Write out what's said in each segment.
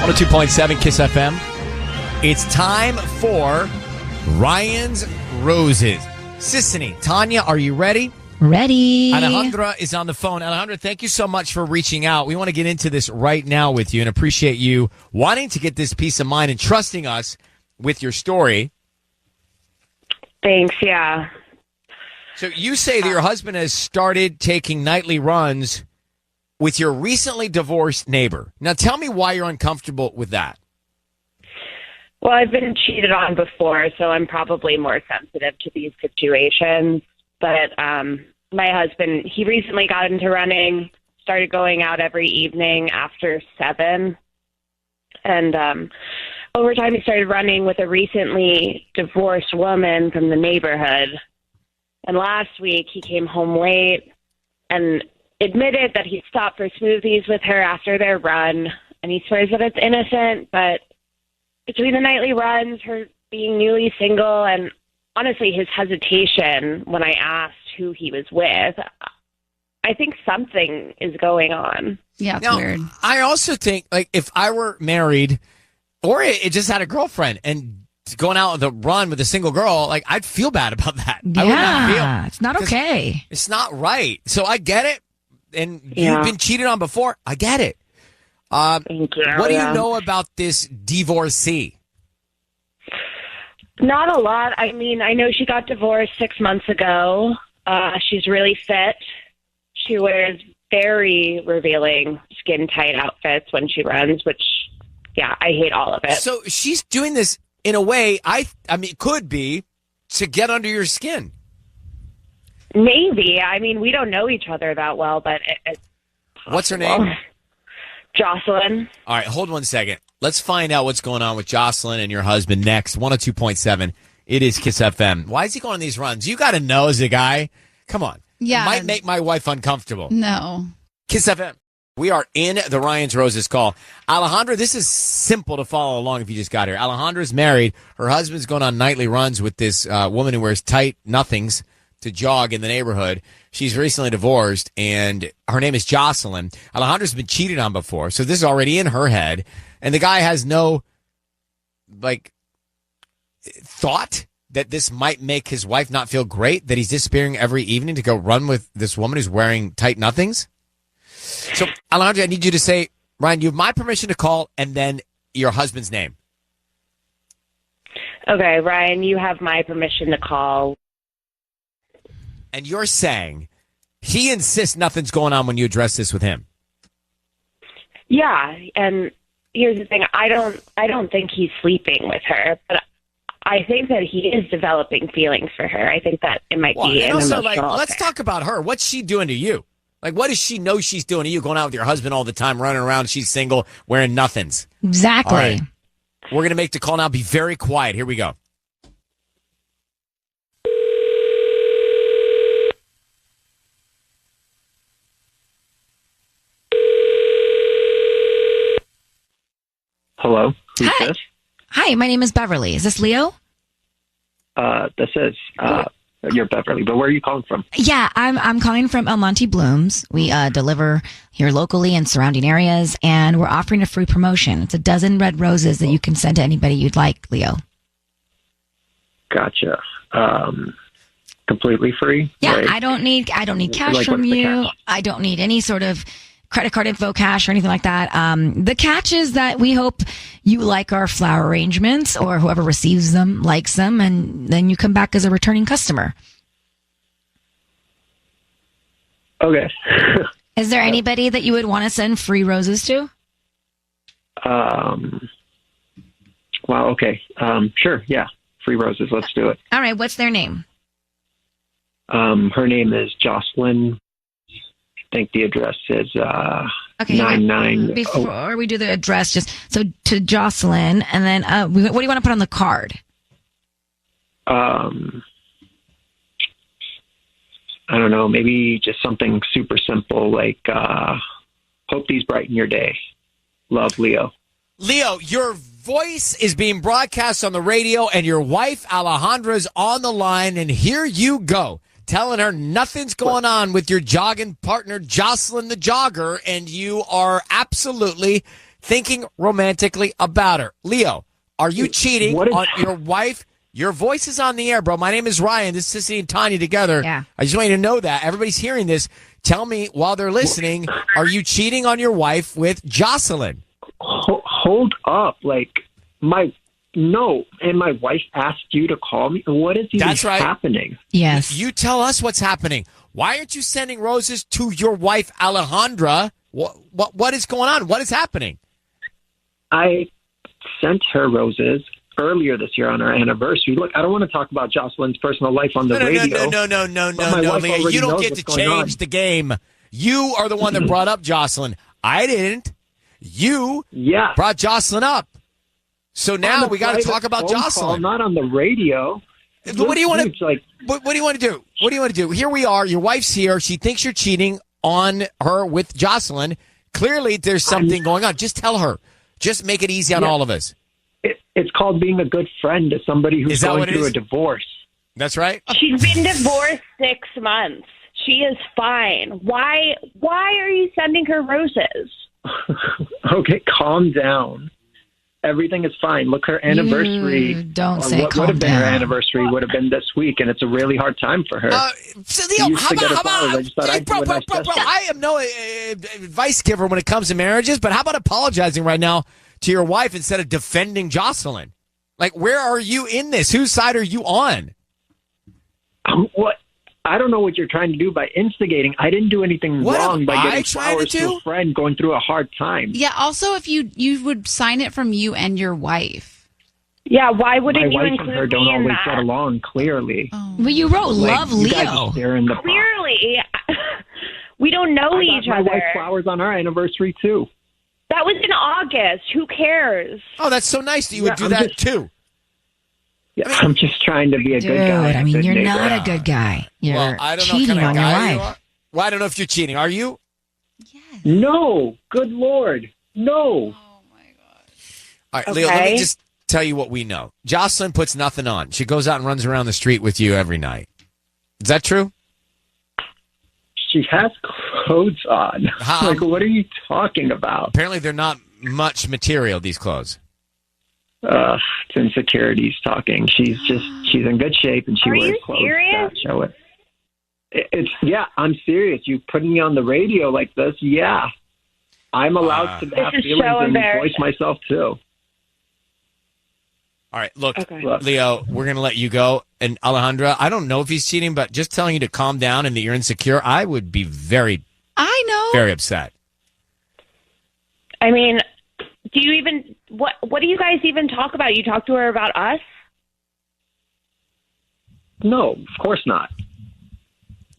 102.7 Kiss FM. It's time for Ryan's Roses. Sissany, Tanya, are you ready? Ready. Alejandra is on the phone. Alejandra, thank you so much for reaching out. We want to get into this right now with you and appreciate you wanting to get this peace of mind and trusting us with your story. Thanks, yeah. So you say that your husband has started taking nightly runs with your recently divorced neighbor. Now tell me why you're uncomfortable with that. Well, I've been cheated on before, so I'm probably more sensitive to these situations. But my husband, he recently got into running, started going out every evening after 7. And over time, he started running with a recently divorced woman from the neighborhood. And last week, he came home late and admitted that he stopped for smoothies with her after their run. And he swears that it's innocent, but between the nightly runs, her being newly single, and honestly, his hesitation when I asked who he was with, I think something is going on. Yeah, it's weird. I also think, like, if I were married or it just had a girlfriend and going out on the run with a single girl, like, I'd feel bad about that. Yeah, I would not feel. It's not okay. It's not right. So I get it. And Yeah. you've been cheated on before. I get it. Thank you. What do you Yeah. know about this divorcee? Not a lot. I mean, I know she got divorced 6 months ago. She's really fit. She wears very revealing skin-tight outfits when she runs, which, yeah, I hate all of it. So she's doing this in a way, I mean, it could be to get under your skin. Maybe. I mean, we don't know each other that well, but it's What's her name? Jocelyn. All right, hold 1 second. Let's find out what's going on with Jocelyn and your husband next. 102.7. It is Kiss FM. Why is he going on these runs? You got to know as a guy. Come on. Yeah. It might make my wife uncomfortable. No. Kiss FM. We are in the Ryan's Roses call. Alejandra, this is simple to follow along if you just got here. Alejandra's married. Her husband's going on nightly runs with this woman who wears tight nothings to jog in the neighborhood. She's recently divorced, and her name is Jocelyn. Alejandra's been cheated on before, so this is already in her head. And the guy has no, like, thought that this might make his wife not feel great, that he's disappearing every evening to go run with this woman who's wearing tight nothings. So, Alejandra, I need you to say, Ryan, you have my permission to call, and then your husband's name. Okay, Ryan, you have my permission to call. And you're saying he insists nothing's going on when you address this with him. Yeah, and here's the thing. I don't think he's sleeping with her, but I think that he is developing feelings for her. I think that it might be an also, emotional let's affair. talk about her. What's she doing to you? Like, what does she know she's doing to you, going out with your husband all the time, running around, she's single, wearing nothings? Exactly. All right. We're going to make the call now. Be very quiet. Here we go. Hello, who's Hi. this? Hi, my name is Beverly. Is this Leo? This is you're Beverly, but where are you calling from? Yeah, I'm calling from El Monte Blooms. We deliver here locally and surrounding areas, and we're offering a free promotion. It's a dozen red roses that you can send to anybody you'd like, Leo. Gotcha. Completely free? Yeah, Like, I don't need cash Like, from what's the you. catch? I don't need any sort of credit card info, cash, or anything like that. The catch is that we hope you like our flower arrangements, or whoever receives them likes them, and then you come back as a returning customer. Okay. Is there anybody that you would want to send free roses to? Well, okay. Sure, yeah. Free roses, let's do it. All right, what's their name? Her name is Jocelyn. I think the address is Okay, 99. Before we do the address, just so to Jocelyn, and then what do you want to put on the card? I don't know, maybe just something super simple like hope these brighten your day. Love, Leo. Leo, your voice is being broadcast on the radio, and your wife, Alejandra's on the line, and here you go. telling her nothing's going on with your jogging partner, Jocelyn the jogger, and you are absolutely thinking romantically about her. Leo, are you cheating on your wife? Your voice is on the air, bro. My name is Ryan. This is Sissy and Tanya together. Yeah. I just want you to know that. Everybody's hearing this. Tell me while they're listening, are you cheating on your wife with Jocelyn? Hold up. No. And my wife asked you to call me? What is even happening? Yes. You tell us what's happening. Why aren't you sending roses to your wife, Alejandra? What is going on? What is happening? I sent her roses earlier this year on our anniversary. Look, I don't want to talk about Jocelyn's personal life on the radio. No, Leo. You don't get to change the game. You are the one that brought up Jocelyn. I didn't. You brought Jocelyn up. So now we got to talk about Jocelyn. Not on the radio. What do you want to What do you want to do? What do you want to do? Here we are. Your wife's here. She thinks you're cheating on her with Jocelyn. Clearly, there's something going on. Just tell her. Just make it easy on all of us. It's called being a good friend to somebody who's going through a divorce. That's right. She's been divorced 6 months. She is fine. Why are you sending her roses? Okay, calm down. Everything is fine. Look, her anniversary. Don't say what would have been her anniversary would have been this week, and it's a really hard time for her. So Leo, how about, bro, I am no advice giver when it comes to marriages, but how about apologizing right now to your wife instead of defending Jocelyn? Like, where are you in this? Whose side are you on? What? I don't know what you're trying to do by instigating. I didn't do anything wrong by getting flowers to a friend going through a hard time. Yeah, also, if you would sign it from you and your wife. Yeah, why wouldn't you include me in that? My wife and her don't always get along, clearly. Oh. Well, you wrote love Leo. Clearly. We don't know each other. I got my wife flowers on our anniversary, too. That was in August. Who cares? Oh, that's so nice that you would do that, too. Yeah, I'm just trying to be a good guy. I mean, you're not a good guy. You're cheating on your wife. Well, I don't know if you're cheating. Are you? Yes. No. Good Lord. No. Oh, my God. All right, Leo, let me just tell you what we know. Jocelyn puts nothing on. She goes out and runs around the street with you every night. Is that true? She has clothes on. What are you talking about? Apparently, they're not much material, these clothes. It's insecurities talking. She's in good shape and she wears clothes that show it. I'm serious. You putting me on the radio like this? Yeah, I'm allowed to have feelings and voice myself too. All right, look, Leo, we're gonna let you go. And Alejandra, I don't know if he's cheating, but just telling you to calm down and that you're insecure, I would be very upset. I mean, do you even what do you guys even talk about? You talk to her about us? No, of course not.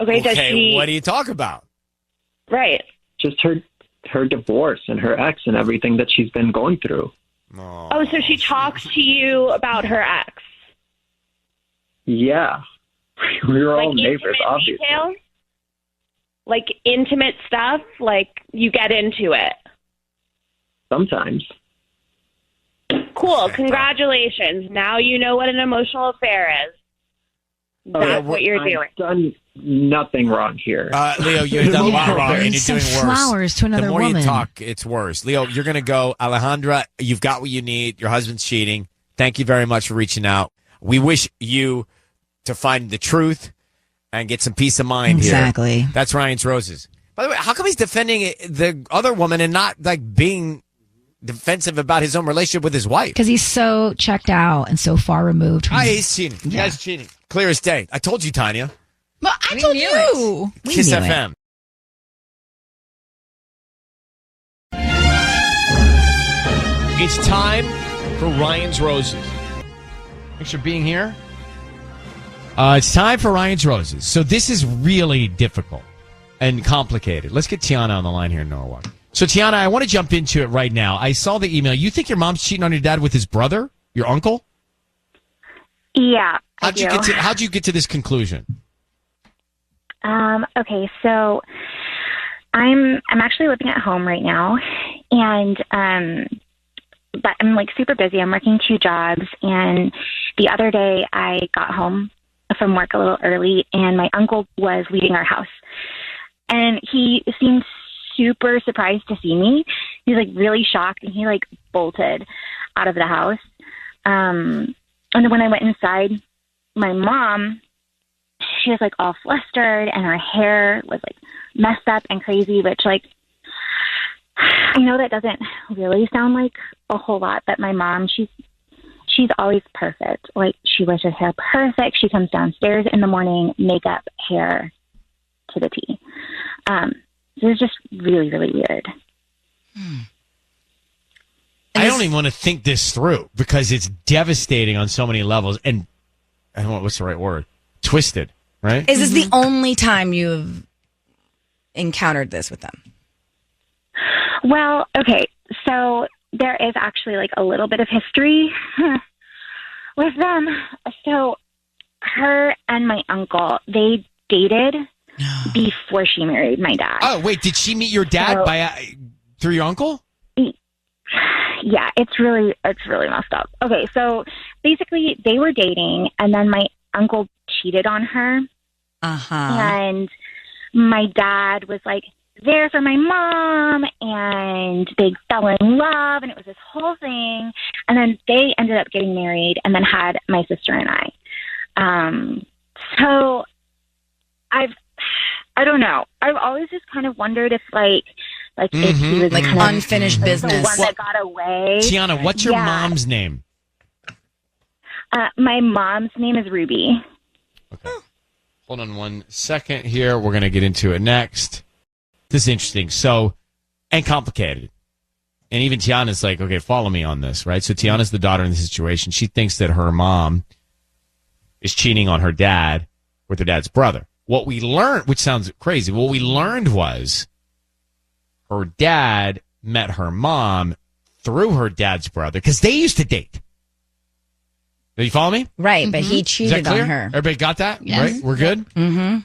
Okay, does she? What do you talk about? Right. Just her divorce and her ex and everything that she's been going through. Oh, so she talks to you about her ex? Yeah. We were all neighbors, obviously. Details? Like intimate stuff? Like you get into it? Sometimes. Cool. Congratulations. Now you know what an emotional affair is. That's what you're doing. I've done nothing wrong here. Leo, you've done a lot wrong, and you're doing worse. Flowers to another woman. The more you talk, it's worse. Leo, you're going to go. Alejandra, you've got what you need. Your husband's cheating. Thank you very much for reaching out. We wish you to find the truth and get some peace of mind here. Exactly. That's Ryan's Roses. By the way, how come he's defending the other woman and not like being defensive about his own relationship with his wife? Because he's so checked out and so far removed from he's cheating. Yeah. He's cheating. Clear as day. I told you, Tanya. Well, I told you. Kiss FM. It's time for Ryan's Roses. Thanks for being here. It's time for Ryan's Roses. So this is really difficult and complicated. Let's get Tiana on the line here in Norwalk. So, Tiana, I want to jump into it right now. I saw the email. You think your mom's cheating on your dad with his brother, your uncle? Yeah. How'd you get to this conclusion? Okay, so I'm actually living at home right now, and but I'm like super busy. I'm working 2 jobs, and the other day I got home from work a little early, and my uncle was leaving our house. And he seemed super surprised to see me. He was like really shocked, and he like bolted out of the house. And then when I went inside, my mom, she was like all flustered, and her hair was like messed up and crazy, which like, I know that doesn't really sound like a whole lot, but my mom, she's always perfect. Like, she wears her hair perfect. She comes downstairs in the morning, makeup, hair to the T. So it was just really, really weird. I don't even want to think this through because it's devastating on so many levels. And I don't know what's the right word. Twisted, right? Is this the only time you've encountered this with them? Well, okay, so there is actually like a little bit of history with them. So her and my uncle, they dated before she married my dad. Oh, wait, did she meet your dad through your uncle? Yeah, it's really messed up. Okay, so basically they were dating, and then my uncle cheated on her. And my dad was like there for my mom, and they fell in love, and it was this whole thing. And then they ended up getting married, and then had my sister and I. So I don't know. I've always just kind of wondered if if he was like kind of unfinished business, the one that got away. Tiana, what's your mom's name? My mom's name is Ruby. Okay. Hold on one second here. We're going to get into it next. This is interesting. So, and complicated. And even Tiana's like, okay, follow me on this, right? So Tiana's the daughter in the situation. She thinks that her mom is cheating on her dad with her dad's brother. What we learned, which sounds crazy, what we learned was her dad met her mom through her dad's brother because they used to date. Do you follow me? Right, but he cheated on her. Everybody got that? Yes. Right? We're good? Mm-hmm.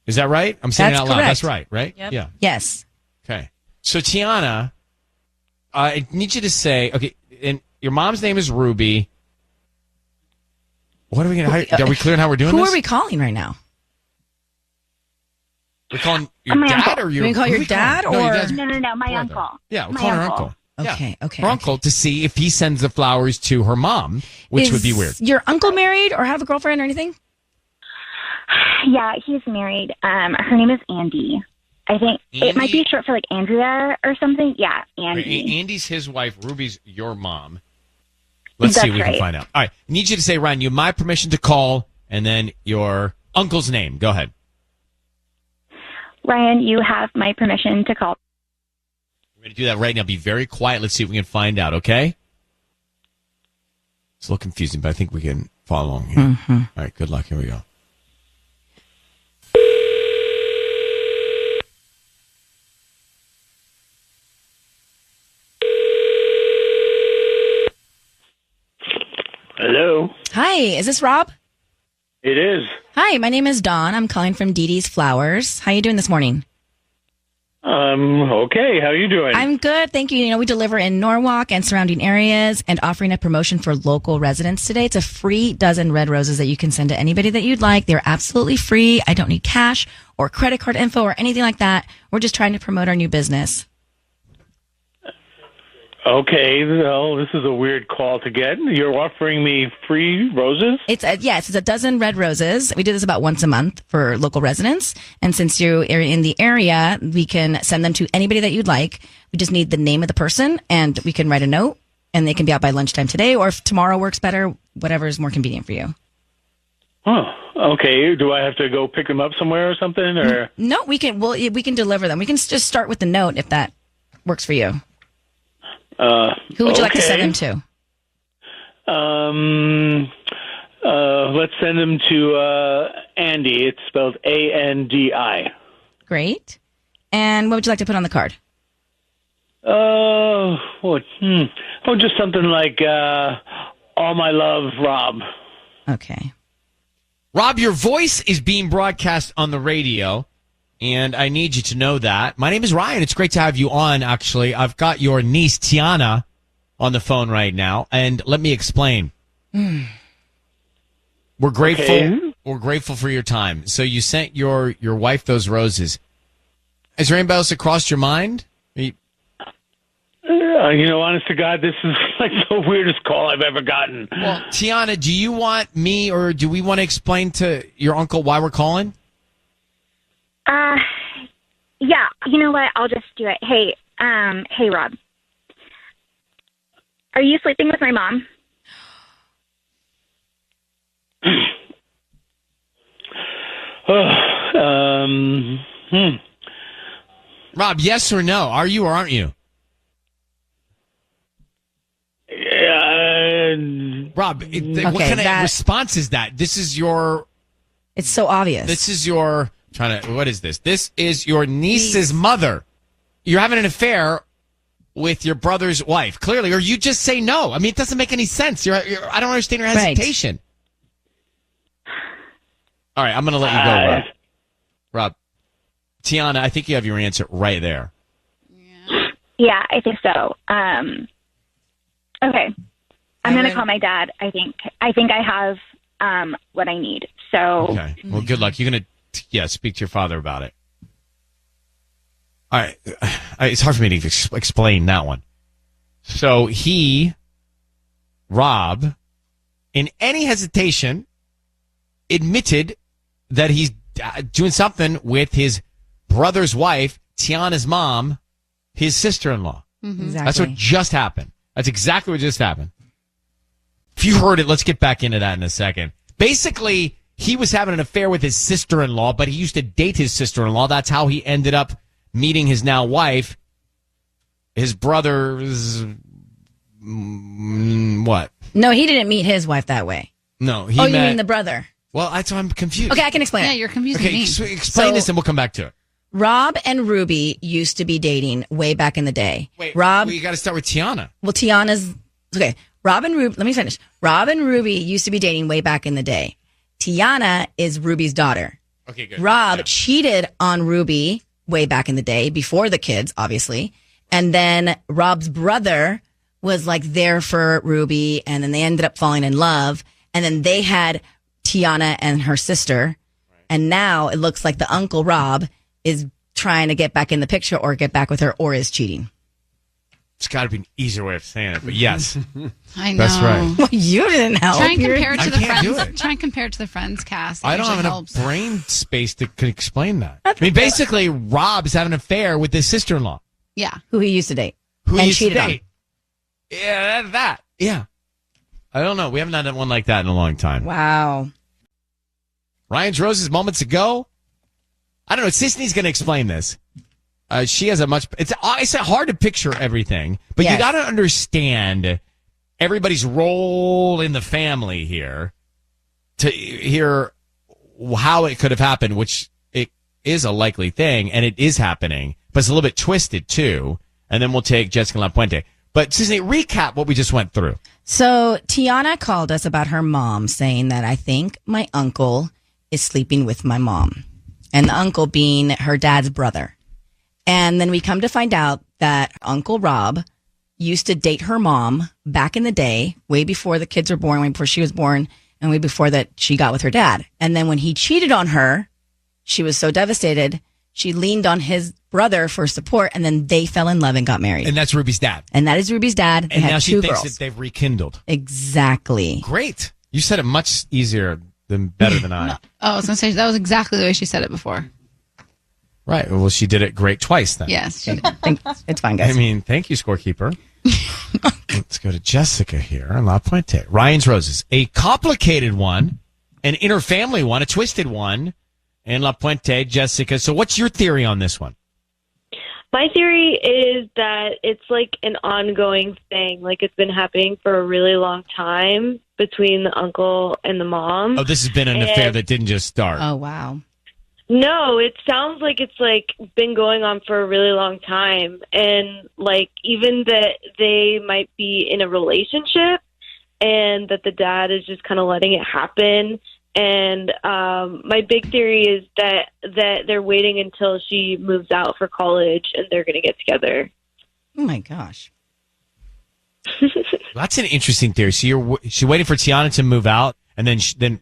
Is that right? I'm saying it That's out loud. correct. That's right, right? Yep. Yeah. Yes. Okay. So, Tiana, I need you to say, okay, and your mom's name is Ruby. What are we going to, are we clear on how we're doing Who this? are we calling right now? We're calling your My dad uncle. or your... We call your dad No, your or- dad's No, my brother. uncle. Yeah, we're My calling her uncle. uncle. Okay, Yeah. okay. Her uncle to see if he sends the flowers to her mom, which would be weird. Is your uncle married or have a girlfriend or anything? Yeah, he's married. Her name is Andy. I think it might be short for like Andrea or something. Yeah, Andy. Andy's his wife. Ruby's your mom. Let's see That's if we can right. find out. All right. I need you to say, Ryan, you have my permission to call and then your uncle's name. Go ahead. Ryan, you have my permission to call. We're going to do that right now. Be very quiet. Let's see if we can find out, okay? It's a little confusing, but I think we can follow along here. Mm-hmm. All right. Good luck. Here we go. Hello. Hi, is this Rob? It is. Hi, my name is Dawn. I'm calling from Dee Dee's Flowers. How you doing this morning? Okay. How you doing? I'm good, thank you. You know, we deliver in Norwalk and surrounding areas and offering a promotion for local residents today. It's a free dozen red roses that you can send to anybody that you'd like. They're absolutely free. I don't need cash or credit card info or anything like that. We're just trying to promote our new business. Okay. Well, this is a weird call to get. You're offering me free roses? It's a dozen red roses. We do this about once a month for local residents. And since you're in the area, we can send them to anybody that you'd like. We just need the name of the person and we can write a note and they can be out by lunchtime today, or if tomorrow works better, whatever is more convenient for you. Oh, okay. Do I have to go pick them up somewhere or something? Or No, we can deliver them. We can just start with the note if that works for you. Who would you like to send them to? Let's send them to Andy. It's spelled Andi. Great. And what would you like to put on the card? Just something like "All My Love, Rob." Okay. Rob, your voice is being broadcast on the radio, and I need you to know that. My name is Ryan. It's great to have you on, actually. I've got your niece, Tiana, on the phone right now, and let me explain. We're grateful. Okay. we're grateful for your time. So you sent your wife those roses. Is there anybody else that crossed your mind? Honest to God, this is like the weirdest call I've ever gotten. Well, Tiana, do you want me or do we want to explain to your uncle why we're calling? Yeah, you know what? I'll just do it. Hey, Rob. Are you sleeping with my mom? Rob, yes or no? Are you or aren't you? Rob, what kind of response is that? This is your... It's so obvious. This is your... What is this? This is your niece's mother. You're having an affair with your brother's wife, clearly, or you just say no. I mean, it doesn't make any sense. I don't understand your hesitation. Right. All right, I'm going to let you go, Rob. Rob. Tiana, I think you have your answer right there. Yeah, I think so. Okay. I'm going to call my dad. I think I have what I need. So okay. Well, good luck. You're going to speak to your father about it. All right. It's hard for me to explain that one. So Rob, in any hesitation, admitted that he's doing something with his brother's wife, Tiana's mom, his sister-in-law. Mm-hmm. Exactly. That's what just happened. That's exactly what just happened. If you heard it, let's get back into that in a second. Basically, he was having an affair with his sister-in-law, but he used to date his sister-in-law. That's how he ended up meeting his now wife. His brother's... what? No, he didn't meet his wife that way. No, you mean the brother? Well, that's why I'm confused. Okay, I can explain it. Yeah, you're confusing me. Explain this and we'll come back to it. Rob and Ruby used to be dating way back in the day. Wait, Rob, you got to start with Tiana. Well, Tiana's... Okay, Rob and Ruby... Let me finish. Rob and Ruby used to be dating way back in the day. Tiana is Ruby's daughter. Okay, good. Rob cheated on Ruby way back in the day, before the kids, obviously. And then Rob's brother was like there for Ruby, and then they ended up falling in love. And then they had Tiana and her sister. Right. And now it looks like the Uncle Rob is trying to get back in the picture or get back with her or is cheating. It's got to be an easier way of saying it, but yes. I know. That's right. Well, you didn't help. Try and compare it to the do Friends. it. Try and compare it to the Friends cast. I don't have enough brain space to explain that. I mean, basically, Rob's having an affair with his sister-in-law. Yeah. Who he used to date. Who and used to cheated date. On. Yeah, that. Yeah. I don't know. We haven't done one like that in a long time. Wow. Ryan's Roses moments ago. I don't know. Sisney's going to explain this. She has it's hard to picture everything, but you got to understand everybody's role in the family here to hear how it could have happened, which it is a likely thing, and it is happening, but it's a little bit twisted too. And then we'll take Jessica La Puente. But Sisney, recap what we just went through. So Tiana called us about her mom, saying that I think my uncle is sleeping with my mom, and the uncle being her dad's brother. And then we come to find out that Uncle Rob used to date her mom back in the day, way before the kids were born, way before she was born, and way before that she got with her dad. And then when he cheated on her, she was so devastated, she leaned on his brother for support, and then they fell in love and got married. And that's Ruby's dad. And that is Ruby's dad. They and had now she two thinks girls. that they've rekindled. Exactly. Great. You said it much easier better than I. No. Oh, I was going to say, that was exactly the way she said it before. Right. Well, she did it great twice then. Yes, she did. It's fine, guys. I mean, thank you, scorekeeper. Let's go to Jessica here in La Puente. Ryan's Roses. A complicated one, an inter-family one, a twisted one in La Puente. Jessica, so what's your theory on this one? My theory is that it's like an ongoing thing. Like it's been happening for a really long time between the uncle and the mom. Oh, this has been an affair that didn't just start. Oh, wow. No, it sounds like it's like been going on for a really long time. And like even that they might be in a relationship and that the dad is just kind of letting it happen. And my big theory is that they're waiting until she moves out for college and they're going to get together. Oh, my gosh. That's an interesting theory. So she's waiting for Tiana to move out, and then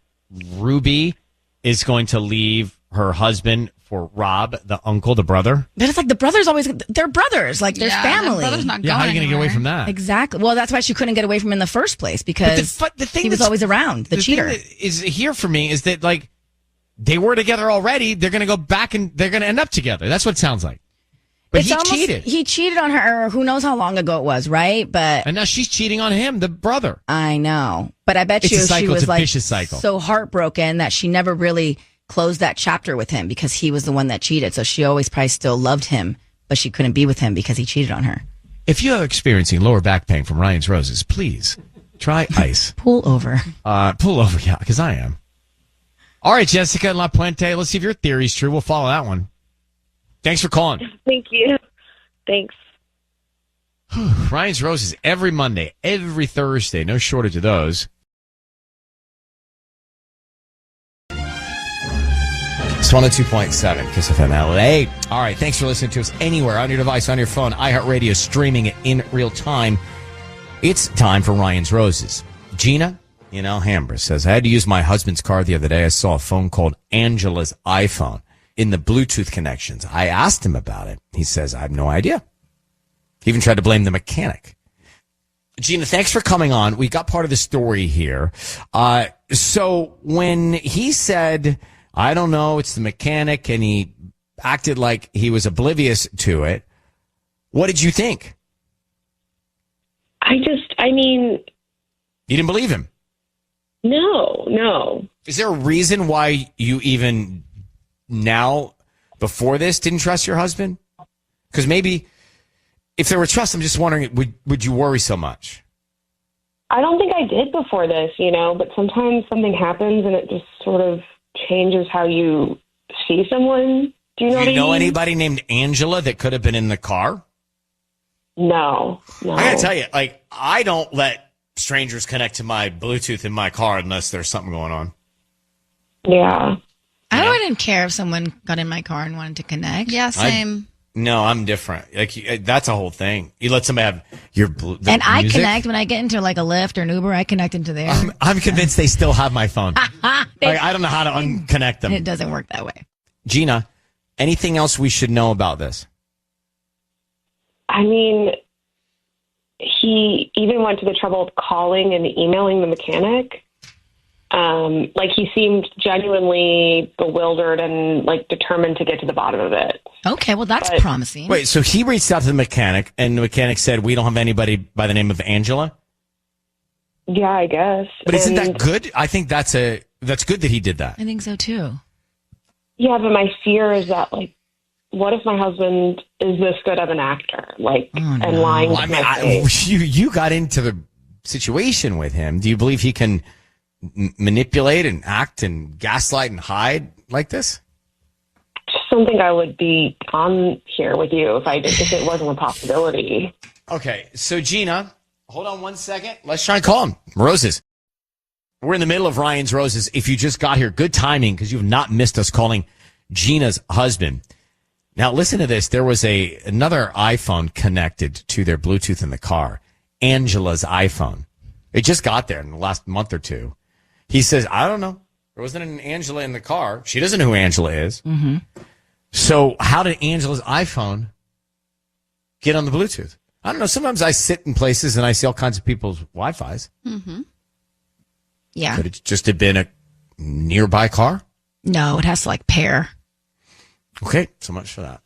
Ruby is going to leave her husband for Rob, the uncle, the brother. But it's like the brothers they're brothers. Like, there's family. Brother's not Yeah, how are you going going to get away from that? Exactly. Well, that's why she couldn't get away from him in the first place, because the thing he was always around, the cheater. thing that is here for me is that, like, they were together already. They're going to go back and they're going to end up together. That's what it sounds like. But he cheated. He cheated on her. Who knows how long ago it was, right? But and now she's cheating on him, the brother. I know. But I bet It's you a cycle. she was It's a like vicious cycle. so heartbroken that she never really closed that chapter with him, because he was the one that cheated. So she always probably still loved him, but she couldn't be with him because he cheated on her. If you're experiencing lower back pain from Ryan's Roses, please try ice. Pull over. Pull over, yeah, because I am. All right, Jessica and La Puente, let's see if your theory's true. We'll follow that one. Thanks for calling. Thank you. Thanks. Ryan's Roses every Monday, every Thursday. No shortage of those. It's 102.7 Kiss FM LA. All right, thanks for listening to us anywhere on your device, on your phone, iHeartRadio, streaming it in real time. It's time for Ryan's Roses. Gina in Alhambra says, I had to use my husband's car the other day. I saw a phone called Angela's iPhone in the Bluetooth connections. I asked him about it. He says, I have no idea. He even tried to blame the mechanic. Gina, thanks for coming on. We got part of the story here. So when he said, I don't know, it's the mechanic, and he acted like he was oblivious to it, what did you think? You didn't believe him? No. Is there a reason why you even now, before this, didn't trust your husband? Because maybe if there were trust, I'm just wondering, would you worry so much? I don't think I did before this, but sometimes something happens and it just sort of changes how you see someone. Do you know what I mean? Do you know anybody named Angela that could have been in the car? No. I gotta tell you, I don't let strangers connect to my Bluetooth in my car unless there's something going on. Yeah. I wouldn't care if someone got in my car and wanted to connect. Yeah, same. No, I'm different. That's a whole thing. You let somebody have your And I music. connect when I get into like a Lyft or an Uber. I connect into there. I'm convinced they still have my phone. I don't know how to unconnect them. It doesn't work that way. Gina, anything else we should know about this? He even went to the trouble of calling and emailing the mechanic. He seemed genuinely bewildered and determined to get to the bottom of it. Okay, well, that's promising. Wait, so he reached out to the mechanic, and the mechanic said, we don't have anybody by the name of Angela? Yeah, I guess. But isn't that good? I think that's good that he did that. I think so, too. Yeah, but my fear is that, what if my husband is this good of an actor? And lying to my face? You got into the situation with him. Do you believe he can manipulate and act and gaslight and hide like this? Something I would be on here with you if it wasn't a possibility. Okay, so Gina, hold on one second. Let's try and call him. Roses. We're in the middle of Ryan's Roses. If you just got here, good timing, because you've not missed us calling Gina's husband. Now, listen to this. There was another iPhone connected to their Bluetooth in the car, Angela's iPhone. It just got there in the last month or two. He says, I don't know. There wasn't an Angela in the car. She doesn't know who Angela is. Mm-hmm. So how did Angela's iPhone get on the Bluetooth? I don't know. Sometimes I sit in places and I see all kinds of people's Wi-Fis. Mm-hmm. Yeah. Could it just have been a nearby car? No, it has to pair. Okay, so much for that.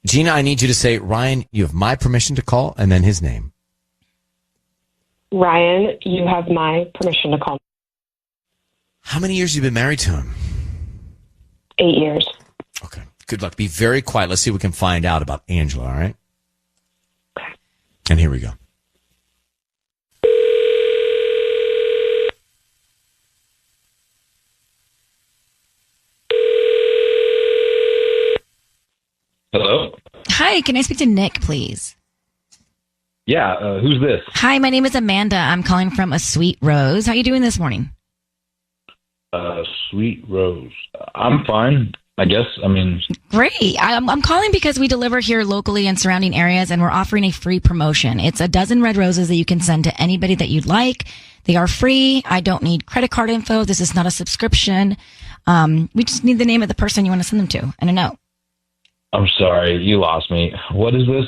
Gina, I need you to say, Ryan, you have my permission to call, and then his name. Ryan, you have my permission to call. How many years have you been married to him? 8 years. Okay, good luck. Be very quiet. Let's see what we can find out about Angela, all right? Okay. And here we go. Hello? Hi, can I speak to Nick, please? Yeah, who's this? Hi, my name is Amanda. I'm calling from A Sweet Rose. How are you doing this morning? Sweet Rose. I'm fine, I guess. Great. I'm calling because we deliver here locally and surrounding areas, and we're offering a free promotion. It's a dozen red roses that you can send to anybody that you'd like. They are free. I don't need credit card info. This is not a subscription. We just need the name of the person you want to send them to and a note. I'm sorry, you lost me. What is this?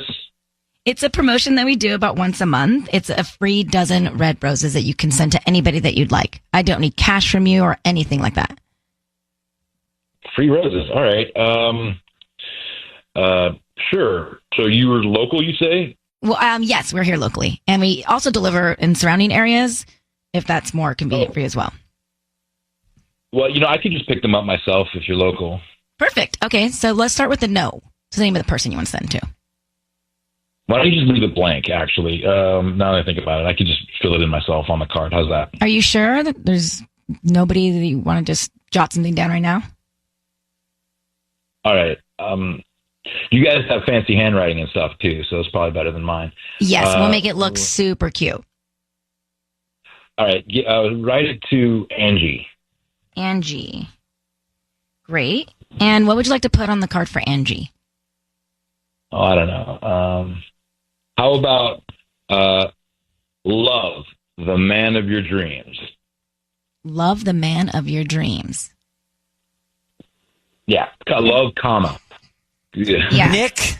It's a promotion that we do about once a month. It's a free dozen red roses that you can send to anybody that you'd like. I don't need cash from you or anything like that. Free roses. All right. Sure. So you were local, you say? Well, yes, we're here locally. And we also deliver in surrounding areas if that's more convenient for you as well. Well, I could just pick them up myself if you're local. Perfect. Okay, so let's start with the no. What's the name of the person you want to send to? Why don't you just leave it blank, actually? Now that I think about it, I could just fill it in myself on the card. How's that? Are you sure that there's nobody that you want to just jot something down right now? All right. You guys have fancy handwriting and stuff, too, so it's probably better than mine. Yes, we'll make it look super cute. All right. Write it to Angie. Angie. Great. And what would you like to put on the card for Angie? Oh, I don't know. How about love the man of your dreams? Love the man of your dreams. Yeah. Love, comma. Yeah. Nick,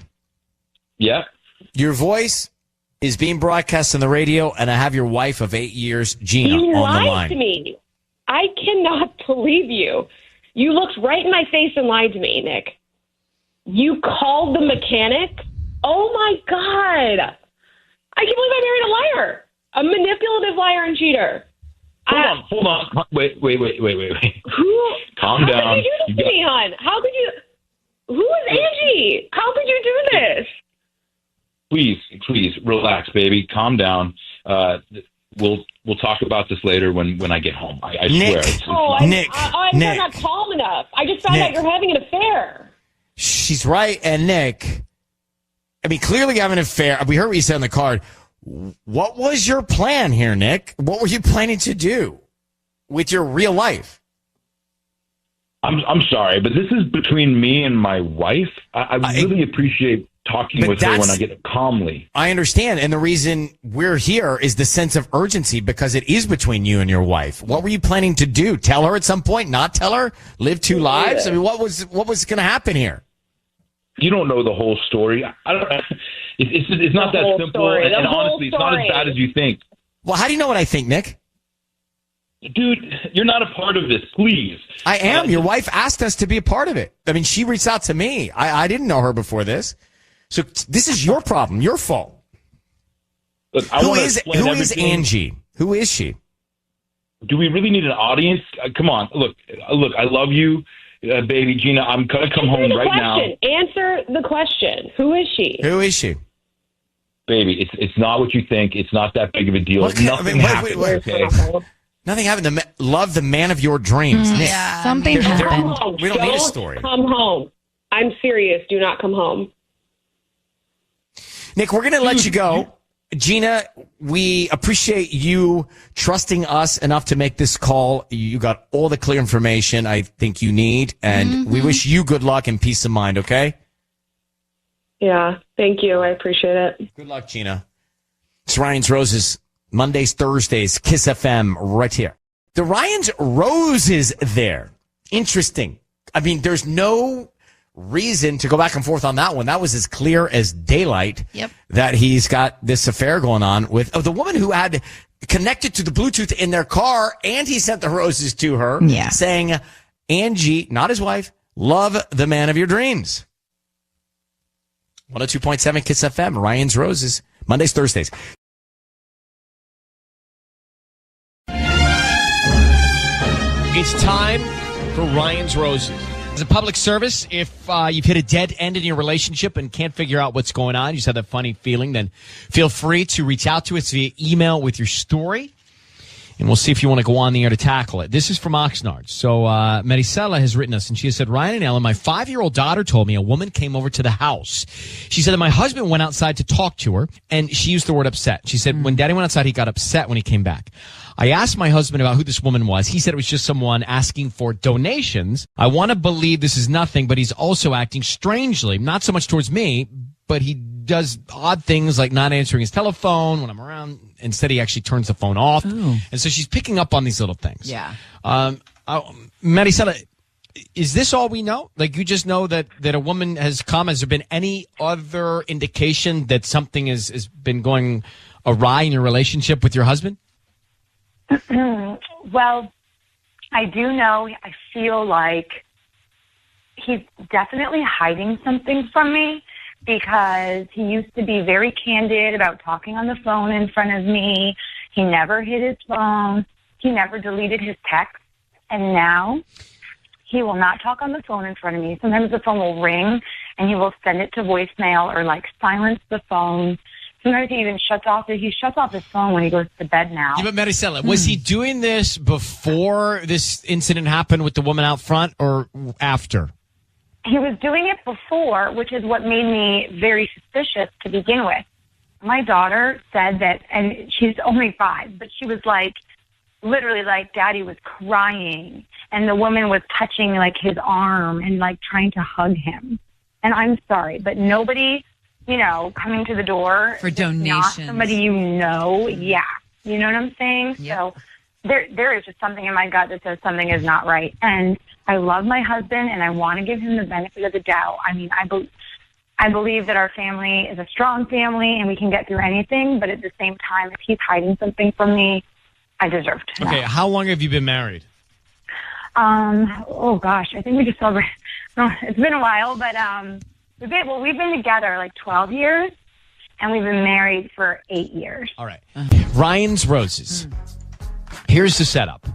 Yeah. your voice is being broadcast on the radio, and I have your wife of 8 years, Gina, You on the lied line. to me. I cannot believe you. You looked right in my face and lied to me, Nick. You called the mechanic? Oh, my God. I can't believe I married a liar. A manipulative liar and cheater. Hold on. Wait. Who? Calm down. How could you do this to me, hon? How could you? Who is Angie? How could you do this? Please, relax, baby. Calm down. We'll talk about this later when I get home. I Nick. swear. I'm not calm enough. I just found out you're having an affair. She's right. And Nick, I mean, clearly having an affair. We heard what you said on the card. What was your plan here, Nick? What were you planning to do with your real life? I'm sorry, but this is between me and my wife. I really appreciate talking with her when I get it calmly. I understand. And the reason we're here is the sense of urgency because it is between you and your wife. What were you planning to do? Tell her at some point? Not tell her? Live two lives? I mean, what was going to happen here? You don't know the whole story. I don't. It's not that simple. And honestly, it's not as bad as you think. Well, how do you know what I think, Nick? Dude, you're not a part of this, please. I am. Your wife asked us to be a part of it. I mean, she reached out to me. I didn't know her before this. So this is your problem, your fault. Look, who is Angie? Who is she? Do we really need an audience? Come on. Look, I love you, baby Gina. I'm going to come home right now. Answer the question. Who is she? Who is she? Baby, it's not what you think. It's not that big of a deal. Nothing happened. Okay? Nothing happened. Love the man of your dreams. Nick. Yeah, something happened. We don't need a story. Come home. I'm serious. Do not come home. Nick, we're going to let you go. Gina, we appreciate you trusting us enough to make this call. You got all the clear information I think you need, and we wish you good luck and peace of mind, okay? Yeah, thank you. I appreciate it. Good luck, Gina. It's Ryan's Roses, Mondays, Thursdays, Kiss FM, right here. The Ryan's Roses there. Interesting. I mean, there's no reason to go back and forth on that one. That was as clear as daylight. Yep. That he's got this affair going on with the woman who had connected to the Bluetooth in their car, and he sent the roses to her, saying, Angie, not his wife, love the man of your dreams. 102.7 Kiss FM, Ryan's Roses, Mondays, Thursdays. It's time for Ryan's Roses. As a public service, if you've hit a dead end in your relationship and can't figure out what's going on, you just have that funny feeling, then feel free to reach out to us via email with your story, and we'll see if you want to go on the air to tackle it. This is from Oxnard. So Marisella has written us, and she has said, Ryan and Ellen, my 5-year-old daughter told me a woman came over to the house. She said that my husband went outside to talk to her, and she used the word upset. She said when Daddy went outside, he got upset when he came back. I asked my husband about who this woman was. He said it was just someone asking for donations. I want to believe this is nothing, but he's also acting strangely, not so much towards me, but he does odd things like not answering his telephone when I'm around. Instead, he actually turns the phone off. Ooh. And so she's picking up on these little things. Yeah. Marisela, is this all we know? Like, you just know that a woman has come. Has there been any other indication that something has been going awry in your relationship with your husband? Well, I do know, I feel like he's definitely hiding something from me, because he used to be very candid about talking on the phone in front of me. He never hid his phone. He never deleted his texts. And now he will not talk on the phone in front of me. Sometimes the phone will ring and he will send it to voicemail or like silence the phone. Sometimes he even shuts off his phone when he goes to bed now. Yeah, but Marisella, was he doing this before this incident happened with the woman out front or after? He was doing it before, which is what made me very suspicious to begin with. My daughter said that, and she's only 5, but she was like, literally like, Daddy was crying, and the woman was touching like his arm and like trying to hug him. And I'm sorry, but nobody, coming to the door for donations. Not somebody you know. Yeah. You know what I'm saying? Yep. So there is just something in my gut that says something is not right. And I love my husband and I want to give him the benefit of the doubt. I mean, I believe that our family is a strong family and we can get through anything. But at the same time, if he's hiding something from me, I deserve to know. Okay. How long have you been married? Oh gosh, I think we just celebrated. It's been a while, but we've been together like 12 years, and we've been married for 8 years. All right. Ryan's Roses. Here's the setup.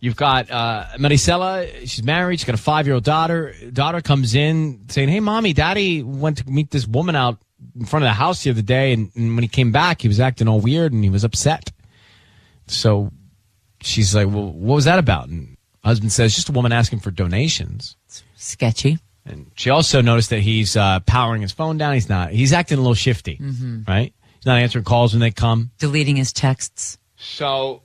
You've got Marisella. She's married. She's got a 5-year-old daughter. Daughter comes in saying, "Hey, Mommy, Daddy went to meet this woman out in front of the house the other day, and when he came back, he was acting all weird and he was upset." So she's like, "Well, what was that about?" And husband says, "Just a woman asking for donations." Sketchy. And she also noticed that he's powering his phone down. He's acting a little shifty, right? He's not answering calls when they come. Deleting his texts. So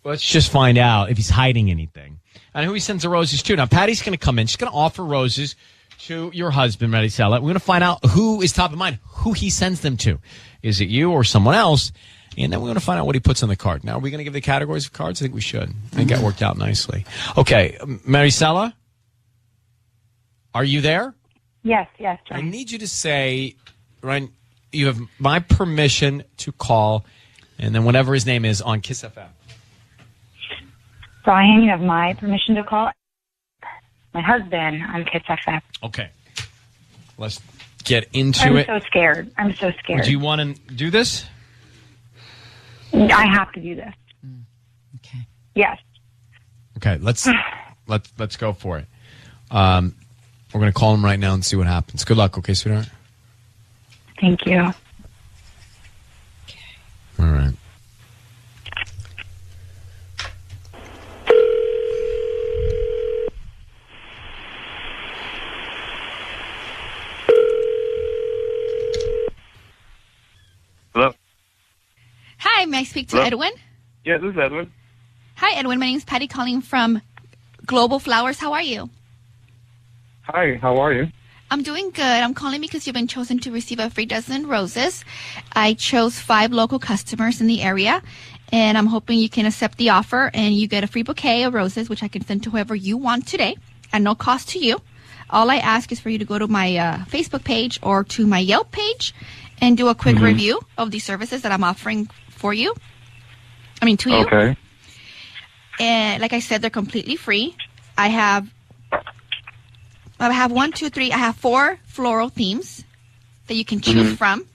let's just find out if he's hiding anything and who he sends the roses to. Now, Patty's going to come in. She's going to offer roses to your husband, Marisella. We're going to find out who is top of mind, who he sends them to. Is it you or someone else? And then we're going to find out what he puts on the card. Now, are we going to give the categories of cards? I think we should. I think that worked out nicely. Okay, Marisella, are you there? Yes, I Ryan. need you to say, Ryan, you have my permission to call, and then whatever his name is on Kiss FM. Ryan, you have my permission to call my husband on Kiss FM. Okay. Let's get into it. I'm so scared. Do you want to do this? I have to do this. Okay. Yes. Okay, let's go for it. We're going to call him right now and see what happens. Good luck, okay, sweetheart? Thank you. All right. Hello? Hi, may I speak to Hello? Edwin? Yeah, this is Edwin. Hi, Edwin. My name is Patty calling from Global Flowers. How are you? Hi, how are you? I'm doing good. I'm calling because you've been chosen to receive a free dozen roses. I chose 5 local customers in the area, and I'm hoping you can accept the offer and you get a free bouquet of roses, which I can send to whoever you want today at no cost to you. All I ask is for you to go to my Facebook page or to my Yelp page and do a quick review of the services that I'm offering to you. Okay. And like I said, they're completely free. I have 4 floral themes that you can choose from.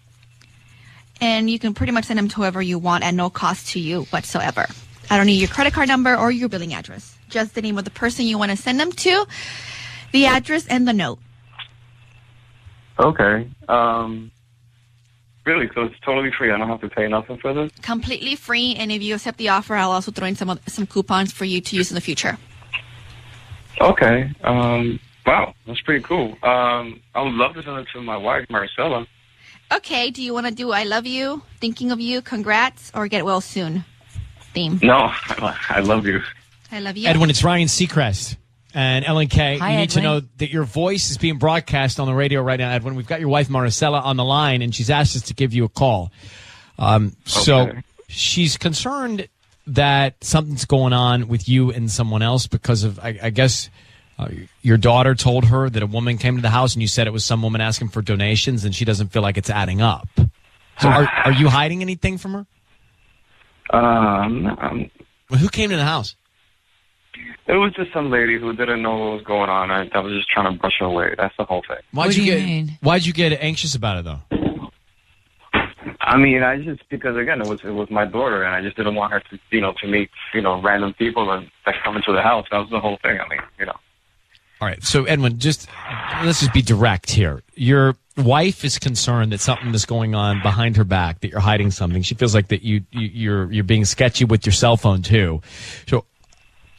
And you can pretty much send them to whoever you want at no cost to you whatsoever. I don't need your credit card number or your billing address. Just the name of the person you want to send them to, the address, and the note. Okay. Really? So it's totally free. I don't have to pay nothing for this? Completely free. And if you accept the offer, I'll also throw in some coupons for you to use in the future. Okay. Wow, that's pretty cool. I would love to send it to my wife, Marisella. Okay, do you want to do I love you, thinking of you, congrats, or get well soon theme? No, I love you. I love you. Edwin, it's Ryan Seacrest and Ellen K. Hi, you need to Edwin. know that your voice is being broadcast on the radio right now, Edwin. We've got your wife, Marisella, on the line, and she's asked us to give you a call. So she's concerned that something's going on with you and someone else because of, I guess, Your daughter told her that a woman came to the house and you said it was some woman asking for donations and she doesn't feel like it's adding up. So are you hiding anything from her? Who came to the house? It was just some lady who didn't know what was going on. I was just trying to brush her away. That's the whole thing. Why'd you get anxious about it though? I mean, because again, it was my daughter, and I just didn't want her to meet random people that come into the house. That was the whole thing. I mean, All right, so Edwin, let's just be direct here. Your wife is concerned that something is going on behind her back, that you're hiding something. She feels like that you're being sketchy with your cell phone too. So,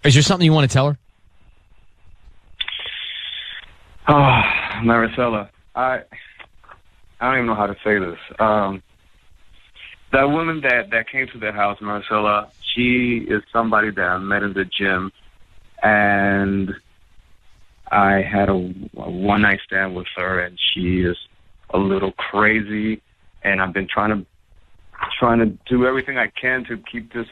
is there something you want to tell her? Oh, Marisella, I don't even know how to say this. That woman that came to the house, Marisella, she is somebody that I met in the gym, and I had a one-night stand with her, and she is a little crazy, and I've been trying to do everything I can to keep this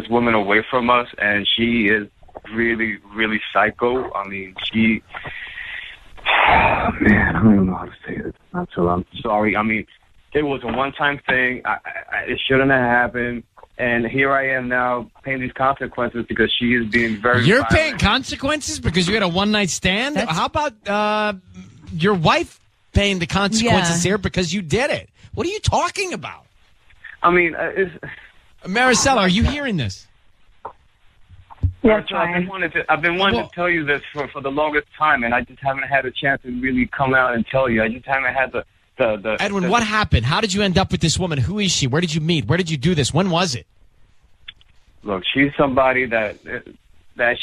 woman away from us, and she is really, really psycho. I mean, man, I don't even know how to say this. I'm sorry. I mean, it was a one-time thing. It shouldn't have happened. And here I am now paying these consequences because she is being very You're violent. paying consequences because you had a one-night stand? How about your wife paying the consequences here because you did it? What are you talking about? I mean, Marisella, are you hearing this? Yes, I've been wanting to tell you this for the longest time, and I just haven't had a chance to really come out and tell you. I just haven't had the Edwin, what happened? How did you end up with this woman? Who is she? Where did you meet? Where did you do this? When was it? Look, she's somebody that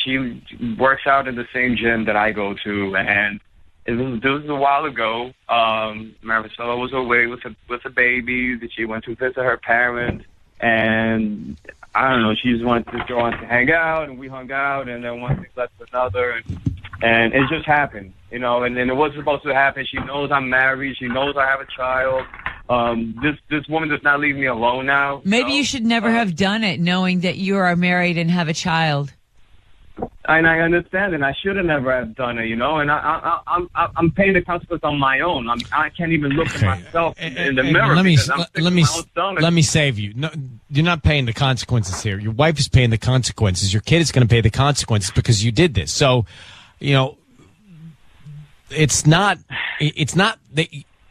she works out in the same gym that I go to, and this was a while ago. Marisella was away with a baby that she went to visit her parents, and I don't know, she just wanted to go on to hang out, and we hung out, and then one thing led to another, and it just happened, and it wasn't supposed to happen. She knows I'm married. She knows I have a child. This woman does not leave me alone now. Maybe you should never have done it, knowing that you are married and have a child. And I understand, and I should have never have done it, and I'm paying the consequence on my own. I can't even look at myself in the mirror. Let me save you. No, you're not paying the consequences here. Your wife is paying the consequences. Your kid is going to pay the consequences because you did this. So, it's not that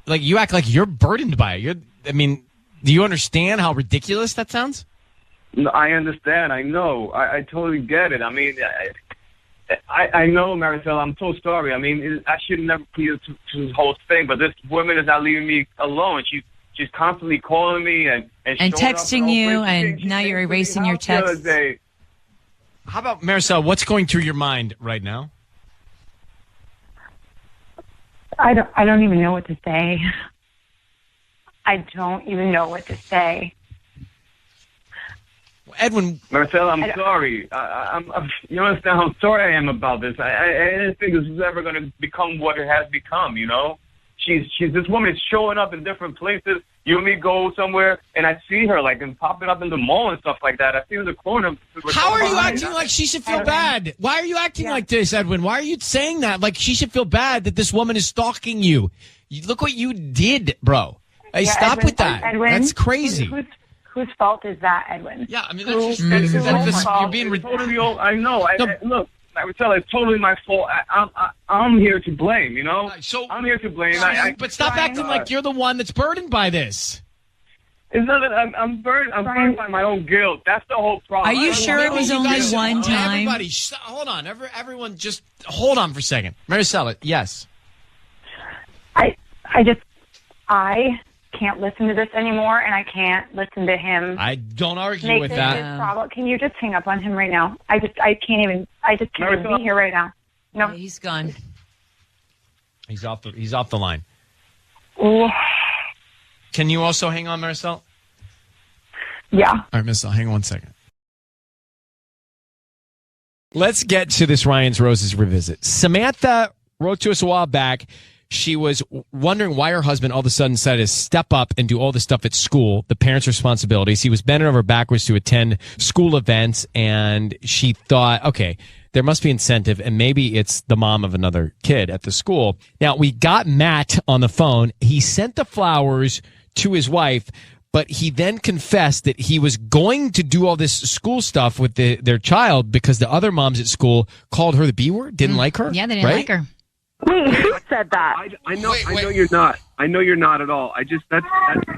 like you act like you're burdened by it. Do you understand how ridiculous that sounds? No, I understand. I know. I totally get it. I mean, I know, Marisella. I'm so sorry. I mean, I should never plead to this whole thing, but this woman is not leaving me alone. She's constantly calling me and texting you, and now you're erasing your texts. How about, Marisella, what's going through your mind right now? I don't even know what to say. I don't even know what to say. Edwin, Marisella, I'm sorry. You understand how sorry I am about this. I didn't think this was ever going to become what it has become. She's this woman is showing up in different places. You and me go somewhere, and I see her and popping up in the mall and stuff like that. I see her in the corner. How are you acting like she should feel bad? Why are you acting like this, Edwin? Why are you saying that? Like she should feel bad that this woman is stalking you. Look what you did, bro. Hey, stop Edwin, with that. Edwin, that's crazy. Whose fault is that, Edwin? Yeah, I mean, you're being ridiculous. I know. Look, Marisella, it's totally my fault. I'm here to blame, I'm here to blame. But stop acting like you're the one that's burdened by this. It's not that I'm burdened by my own guilt. That's the whole problem. Are you sure it was only one time? Everybody, hold on. Everyone, just hold on for a second. Marisella, yes. I can't listen to this anymore, and I can't listen to him. I don't argue with that. Problem. Can you just hang up on him right now? I just can't even be here right now. No, yeah, he's gone. He's off the line. Ooh. Can you also hang on, Marisella? Yeah. All right, Marisella, hang on 1 second. Let's get to this Ryan's Roses revisit. Samantha wrote to us a while back. she was wondering why her husband all of a sudden decided to step up and do all the stuff at school, the parents' responsibilities. He was bending over backwards to attend school events, and she thought, okay, there must be incentive, and maybe it's the mom of another kid at the school. Now, we got Matt on the phone. He sent the flowers to his wife, but he then confessed that he was going to do all this school stuff with their child because the other moms at school called her the B word, didn't like her. Yeah, they didn't like her. Wait, who said that? I know. I know you're not. I know you're not at all. I just that's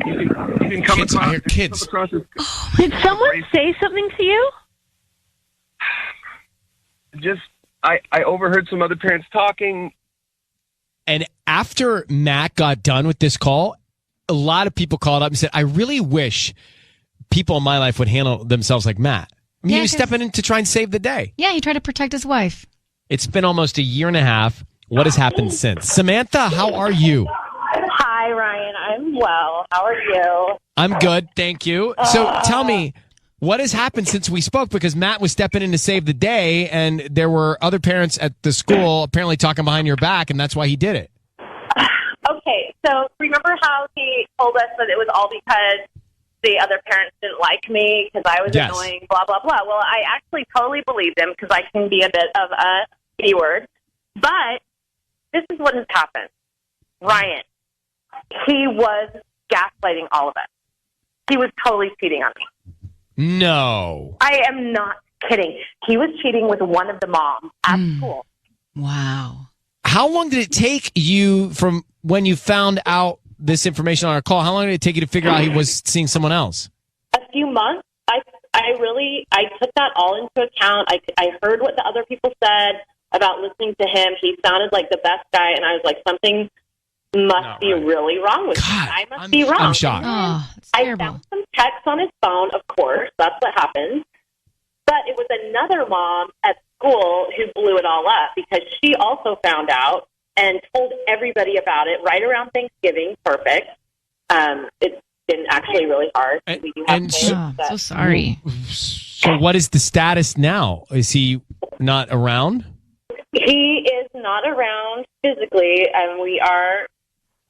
you can come Kids, across. I hear kids. Come across as, Did someone say something to you? just I overheard some other parents talking. And after Matt got done with this call, a lot of people called up and said, I really wish people in my life would handle themselves like Matt. I mean, he was stepping in to try and save the day. Yeah, he tried to protect his wife. It's been almost a year and a half. What has happened since? Samantha, how are you? Hi, Ryan. I'm well. How are you? I'm good, thank you. So tell me, what has happened since we spoke? Because Matt was stepping in to save the day, and there were other parents at the school apparently talking behind your back, and that's why he did it. Okay, so remember how he told us that it was all because the other parents didn't like me because I was annoying, blah, blah, blah. Well, I actually totally believed him because I can be a bit of a B-word. But this is what has happened. Ryan, he was gaslighting all of us. He was totally cheating on me. No. I am not kidding. He was cheating with one of the moms at school. Wow. How long did it take you from when you found out this information on our call? How long did it take you to figure out he was seeing someone else? A few months. I took that all into account. I heard what the other people said about listening to him. He sounded like the best guy, and I was like, something must be really wrong with him. I must be wrong. I'm shocked. I found some texts on his phone, of course. That's what happened. But it was another mom at school who blew it all up because she also found out and told everybody about it right around Thanksgiving. Perfect. It's been actually really hard. We do have kids, but- so sorry. So what is the status now? Is he not around? He is not around physically, and we are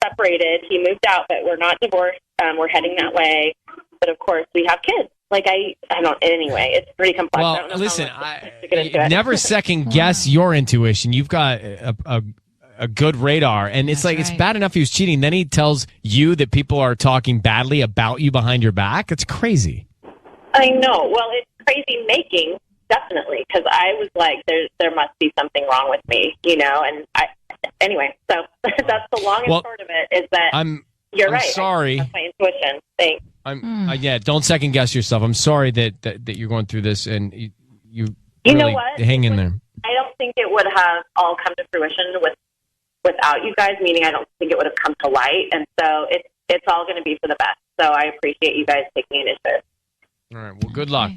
separated. He moved out, but we're not divorced. We're heading that way. But of course, we have kids. Like I don't. Anyway, it's pretty complex. I don't know listen, to get into it. never second guess your intuition. You've got a good radar, and it's like it's bad enough he was cheating. Then he tells you that people are talking badly about you behind your back. It's crazy. I know. Well, it's crazy making. Definitely, because I was like, there must be something wrong with me, and anyway, so that's the long and short of it, is that you're right. Sorry. That's my intuition. Thanks. Don't second guess yourself. I'm sorry that you're going through this, and you know really what? hang in there. I don't think it would have all come to fruition without you guys, meaning I don't think it would have come to light, and so it's all going to be for the best. So I appreciate you guys taking initiative. All right. Well, good luck.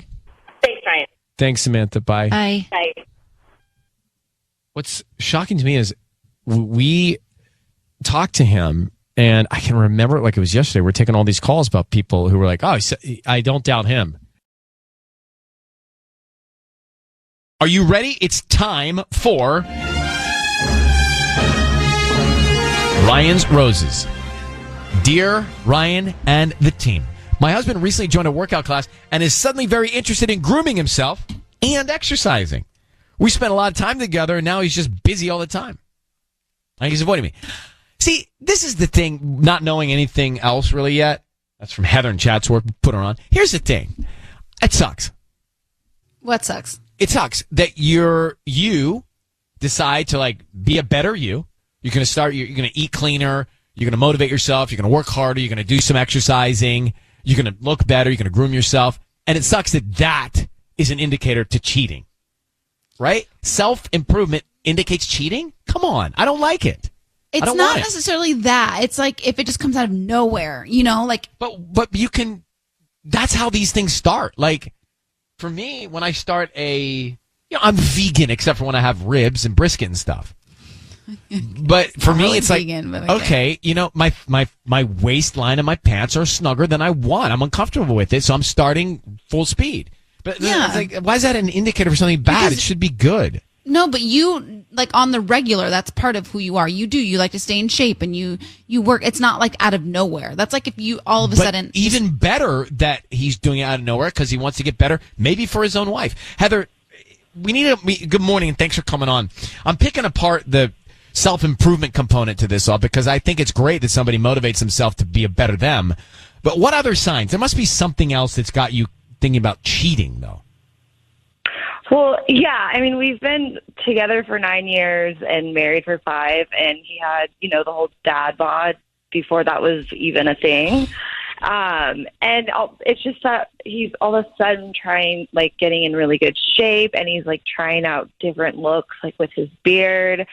Thanks, Ryan. Thanks, Samantha. Bye. Bye. Bye. What's shocking to me is we talked to him, and I can remember it like it was yesterday. We're taking all these calls about people who were like, oh, I don't doubt him. Are you ready? It's time for Ryan's Roses. Dear Ryan and the team, my husband recently joined a workout class and is suddenly very interested in grooming himself and exercising. We spent a lot of time together, and now he's just busy all the time. Like he's avoiding me. See, this is the thing, not knowing anything else really yet. That's from Heather in Chatsworth. Put her on. Here's the thing. It sucks. What sucks? It sucks that you decide to be a better you. You're going to eat cleaner. You're going to motivate yourself. You're going to work harder. You're going to do some exercising. You're going to look better. You're going to groom yourself. And it sucks that is an indicator to cheating, right? Self-improvement indicates cheating? Come on. I don't like it. It's not necessarily that. It's like if it just comes out of nowhere, But you can, that's how these things start. Like, for me, when I start I'm vegan except for when I have ribs and brisket and stuff. But for me, it's vegan, like, but okay, my waistline and my pants are snugger than I want. I'm uncomfortable with it, so I'm starting full speed. But it's like, why is that an indicator for something bad? It should be good. No, but you, like, on the regular, that's part of who you are. You like to stay in shape, and you work. It's not like out of nowhere. That's like if you all of a sudden. Even better that he's doing it out of nowhere because he wants to get better, maybe for his own wife. Heather, good morning and thanks for coming on. I'm picking apart the self-improvement component to this all because I think it's great that somebody motivates himself to be a better them. But what other signs? There must be something else that's got you thinking about cheating, though. Well, yeah. I mean, we've been together for 9 years and married for 5, and he had, the whole dad bod before that was even a thing. It's just that he's all of a sudden getting in really good shape, and he's trying out different looks, with his beard.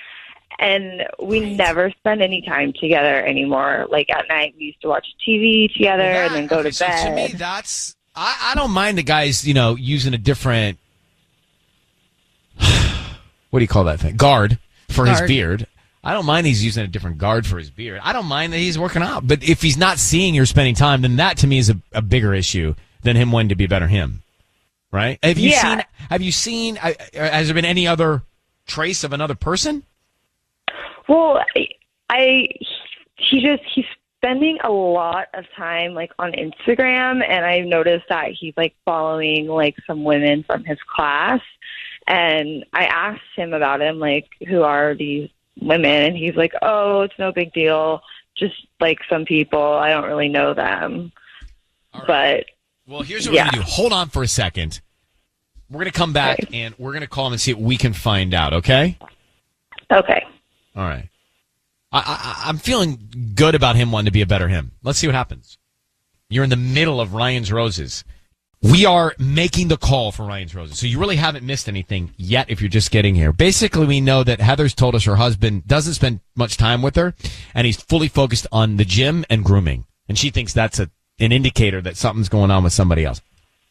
And we never spend any time together anymore. At night, we used to watch TV together and then go to bed. So to me, I don't mind the guys, using a different, what do you call that thing? Guard for his beard. I don't mind he's using a different guard for his beard. I don't mind that he's working out. But if he's not seeing you or spending time, then that to me is a bigger issue than him wanting to be better him. Right? Have you seen, has there been any other trace of another person? Well, he's spending a lot of time on Instagram, and I've noticed that he's following some women from his class. And I asked him about him, who are these women? And he's like, oh, it's no big deal. Just some people. I don't really know them. Right. But well, here's what we're going to do. Hold on for a second. We're going to come back and we're going to call him and see what we can find out. Okay? Okay. All right. I'm feeling good about him wanting to be a better him. Let's see what happens. You're in the middle of Ryan's Roses. We are making the call for Ryan's Roses. So you really haven't missed anything yet if you're just getting here. Basically, we know that Heather's told us her husband doesn't spend much time with her, and he's fully focused on the gym and grooming. And she thinks that's an indicator that something's going on with somebody else.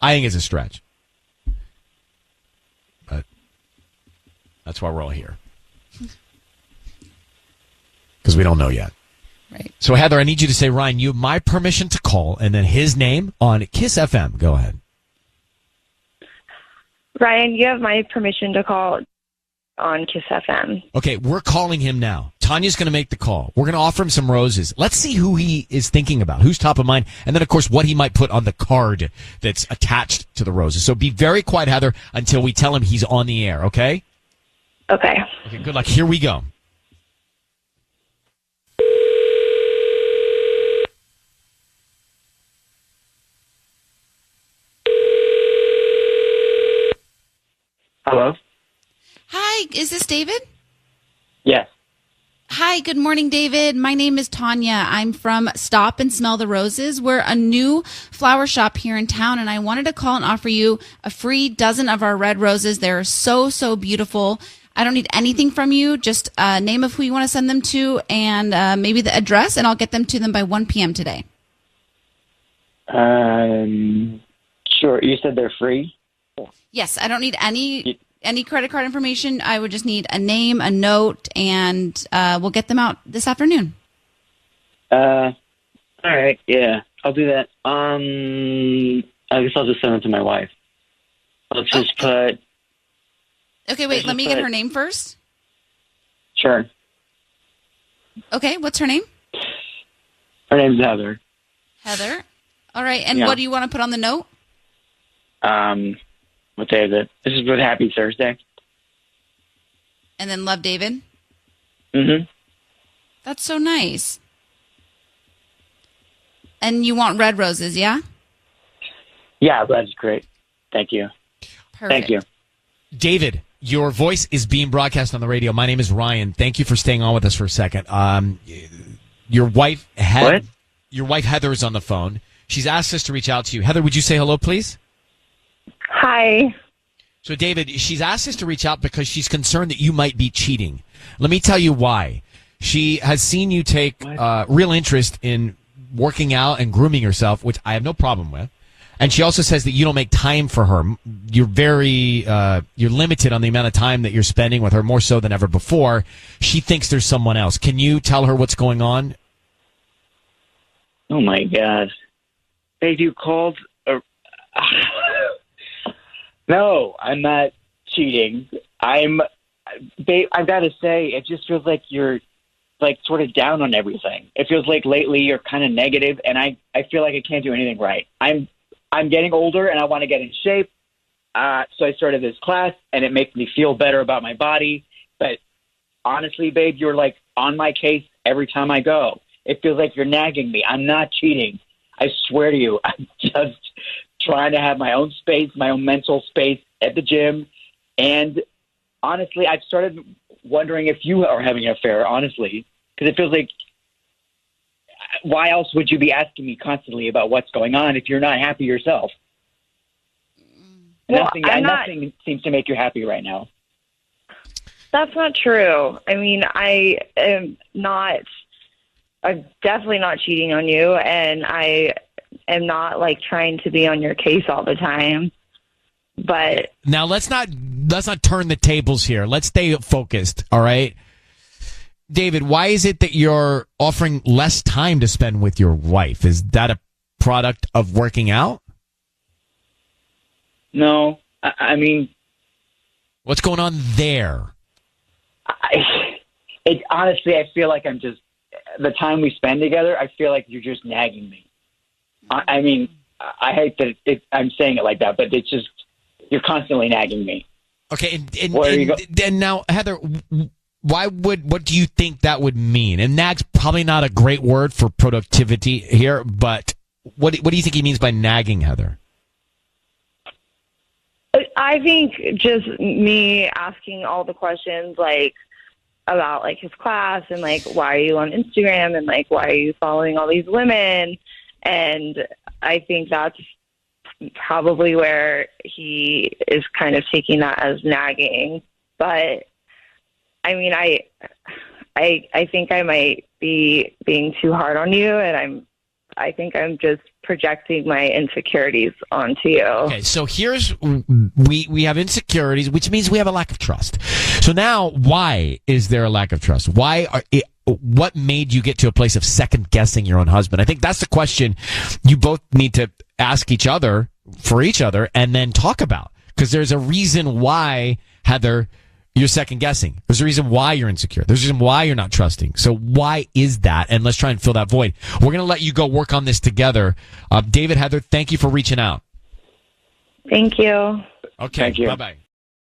I think it's a stretch. But that's why we're all here. Because we don't know yet. Right. So, Heather, I need you to say, Ryan, you have my permission to call, and then his name on Kiss FM. Go ahead. Ryan, you have my permission to call on Kiss FM. Okay, we're calling him now. Tanya's going to make the call. We're going to offer him some roses. Let's see who he is thinking about, who's top of mind, and then, of course, what he might put on the card that's attached to the roses. So be very quiet, Heather, until we tell him he's on the air, okay? Okay. Okay, good luck. Here we go. Hello? Hi, is this David? Yes. Hi, good morning, David. My name is Tanya. I'm from Stop and Smell the Roses. We're a new flower shop here in town, and I wanted to call and offer you a free dozen of our red roses. They're so, so beautiful. I don't need anything from you, just a name of who you want to send them to and maybe the address, and I'll get them to them by 1 p.m. today. Sure. You said they're free? Yes, I don't need any credit card information. I would just need a name, a note, and we'll get them out this afternoon. All right. Yeah, I'll do that. I guess I'll just send them to my wife. Let's just put... Okay, wait, let me get her name first. Sure. Okay, what's her name? Her name's Heather. Heather. All right, and what do you want to put on the note? What day is it? This is with Happy Thursday. And then love, David? Mm-hmm. That's so nice. And you want red roses, yeah? Yeah, red's great. Thank you. Perfect. Thank you. David, your voice is being broadcast on the radio. My name is Ryan. Thank you for staying on with us for a second. Your wife Heather is on the phone. She's asked us to reach out to you. Heather, would you say hello, please? Hi. So, David, she's asked us to reach out because she's concerned that you might be cheating. Let me tell you why. She has seen you take real interest in working out and grooming yourself, which I have no problem with. And she also says that you don't make time for her. You're you're limited on the amount of time that you're spending with her, more so than ever before. She thinks there's someone else. Can you tell her what's going on? Oh, my God. Babe, you called... No, I'm not cheating. I'm babe, I've got to say, it just feels like you're like sort of down on everything. It feels like lately you're kind of negative, and I feel like I can't do anything right. I'm getting older, and I want to get in shape. So I started this class, and it makes me feel better about my body. But honestly, babe, you're like on my case every time I go. It feels like you're nagging me. I'm not cheating. I swear to you, I'm just trying to have my own space, my own mental space at the gym. And honestly, I've started wondering if you are having an affair, honestly, because it feels like, why else would you be asking me constantly about what's going on if you're not happy yourself? Well, nothing seems to make you happy right now. That's not true. I mean, I'm definitely not cheating on you, and I am not like trying to be on your case all the time. But now let's not turn the tables here. Let's stay focused. All right, David, why is it that you're offering less time to spend with your wife? Is that a product of working out? No, I mean, what's going on there? Honestly, I feel like I'm just, the time we spend together, I feel like you're just nagging me. I mean, I hate that I'm saying it like that, but it's just, you're constantly nagging me. Okay, and now, Heather, what do you think that would mean? And nag's probably not a great word for productivity here, but what do you think he means by nagging, Heather? I think just me asking all the questions, like, about, like, his class and, like, why are you on Instagram and, like, why are you following all these women? And I think that's probably where he is kind of taking that as nagging. But, I mean, I think I might be being too hard on you, and I think I'm just projecting my insecurities onto you. Okay, so here's, we have insecurities, which means we have a lack of trust. So now, why is there a lack of trust? What made you get to a place of second guessing your own husband? I think that's the question you both need to ask each other, for each other, and then talk about. Because there's a reason why, Heather, you're second guessing. There's a reason why you're insecure. There's a reason why you're not trusting. So why is that? And let's try and fill that void. We're going to let you go work on this together. David, Heather, thank you for reaching out. Thank you. Okay, thank you. Bye-bye.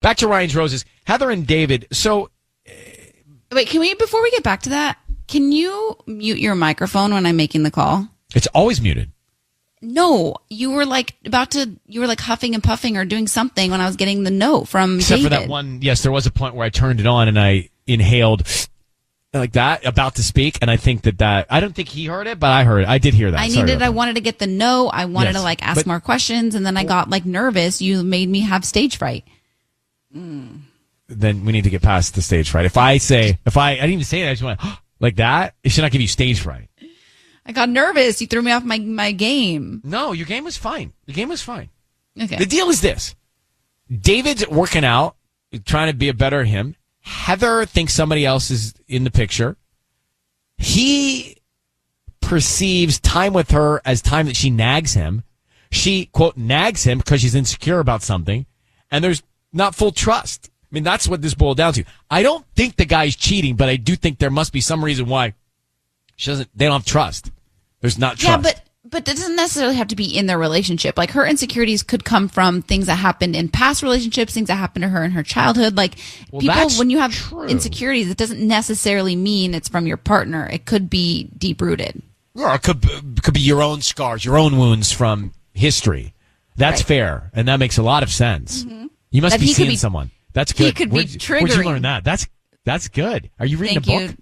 Back to Ryan's Roses. Heather and David, so... Wait, before we get back to that, can you mute your microphone when I'm making the call? It's always muted. No, you were like huffing and puffing or doing something when I was getting the note from Except David. for that one, yes, there was a point where I turned it on and I inhaled like that, about to speak, and I think that I don't think he heard it, but I heard it. I did hear that. I wanted to get the note. I wanted to like ask more questions, and then I got like nervous. You made me have stage fright. Then we need to get past the stage fright. I didn't even say that, I just went like that, it should not give you stage fright. I got nervous. You threw me off my game. No, your game was fine. The game was fine. Okay. The deal is this. David's working out, trying to be a better him. Heather thinks somebody else is in the picture. He perceives time with her as time that she nags him. She, quote, nags him because she's insecure about something. And there's not full trust. I mean, that's what this boiled down to. I don't think the guy's cheating, but I do think there must be some reason why they don't have trust. There's not trust. Yeah, but it doesn't necessarily have to be in their relationship. Like, her insecurities could come from things that happened in past relationships, things that happened to her in her childhood. Like, when you have insecurities, it doesn't necessarily mean it's from your partner. It could be deep rooted. Or it could be your own scars, your own wounds from history. That's fair, and that makes a lot of sense. Mm-hmm. You must be seeing someone. That's good. He could be triggering. Where'd you learn that? That's good. Are you reading a book?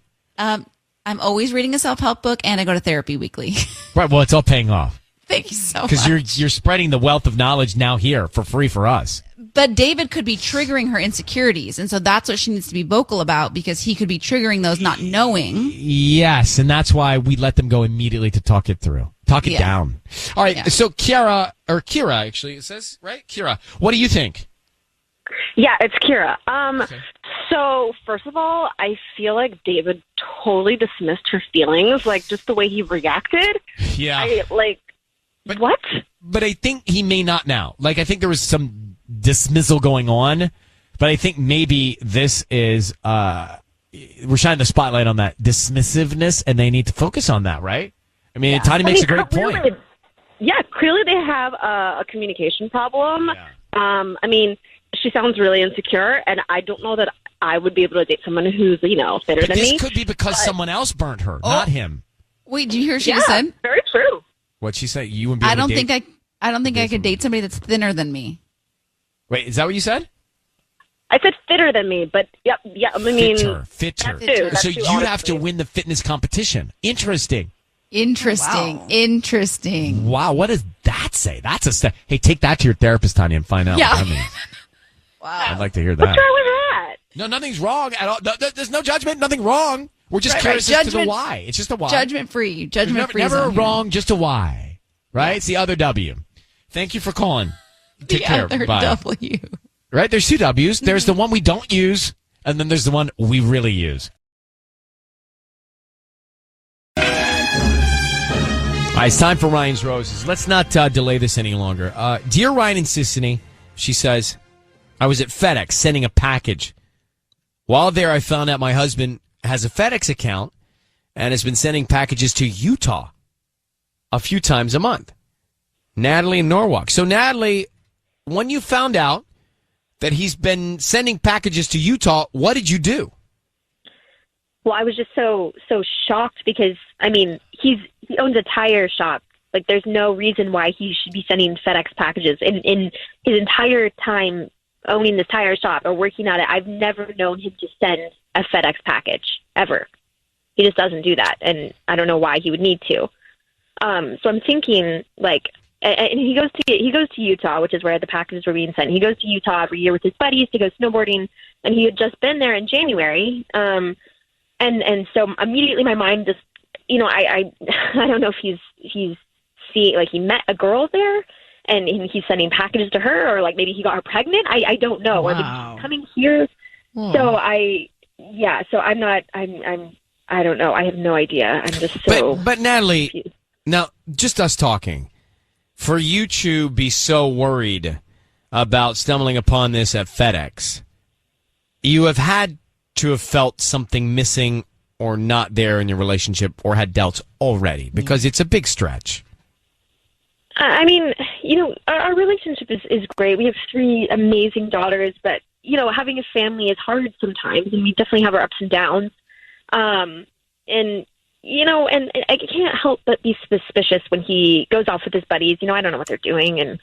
I'm always reading a self-help book, and I go to therapy weekly. Right. Well, it's all paying off. Thank you so much. Because you're spreading the wealth of knowledge now here for free for us. But David could be triggering her insecurities, and so that's what she needs to be vocal about, because he could be triggering those not knowing. Yes, and that's why we let them go immediately to talk it through. Talk it down. All right, so Kira, actually, it says, right? Kira, what do you think? Yeah, it's Kira. So first of all, I feel like David totally dismissed her feelings, like just the way he reacted. Yeah. What? But I think he may not now. Like, I think there was some dismissal going on, But I think maybe this is we're shining the spotlight on that dismissiveness, and they need to focus on that, right? I mean, Tanya makes a great point. Yeah, clearly they have a communication problem. I mean, she sounds really insecure, and I don't know that I would be able to date someone who's, fitter than me. This could be because someone else burnt her, not him. Wait, did you hear what she just said? Very true. What'd she say? You wouldn't be I able don't to date? think I don't think I could date somebody that's thinner than me. Wait, is that what you said? I said fitter than me, but yeah, I mean... Fitter. That's So too, you'd have to win the fitness competition. Interesting. Interesting. Wow, what does that say? That's a step. Hey, take that to your therapist, Tanya, and find out what that means. Wow. I'd like to hear that. What's wrong with that? No, nothing's wrong at all. No, there's no judgment, nothing wrong. We're just curious as to the why. It's just a why. Judgment free. Never a wrong, just a why. Right? It's the other W. Thank you for calling. Take care. Other Bye. W. Right? There's two W's. There's the one we don't use, and then there's the one we really use. All right, it's time for Ryan's Roses. Let's not delay this any longer. Dear Ryan and Sissany, she says, I was at FedEx sending a package. While there, I found out my husband has a FedEx account and has been sending packages to Utah a few times a month. Natalie in Norwalk. So, Natalie, when you found out that he's been sending packages to Utah, what did you do? Well, I was just so shocked because, I mean, he owns a tire shop. Like, there's no reason why he should be sending FedEx packages. In his entire time owning this tire shop or working at it, I've never known him to send a FedEx package, ever. He just doesn't do that, and I don't know why he would need to. So I'm thinking, like, and he goes to Utah, which is where the packages were being sent. He goes to Utah every year with his buddies to go snowboarding, and he had just been there in January. And so immediately my mind just, I don't know if he's like he met a girl there and he's sending packages to her, or like maybe he got her pregnant. I don't know. Wow. Or he's coming here. So I don't know. I have no idea. I'm just so. But Natalie, confused. Now just us talking, for you to be so worried about stumbling upon this at FedEx, you have had to have felt something missing or not there in your relationship, or had doubts already, because it's a big stretch. I mean, our relationship is great. We have 3 amazing daughters, but, having a family is hard sometimes, and we definitely have our ups and downs. And I can't help but be suspicious when he goes off with his buddies. I don't know what they're doing. And,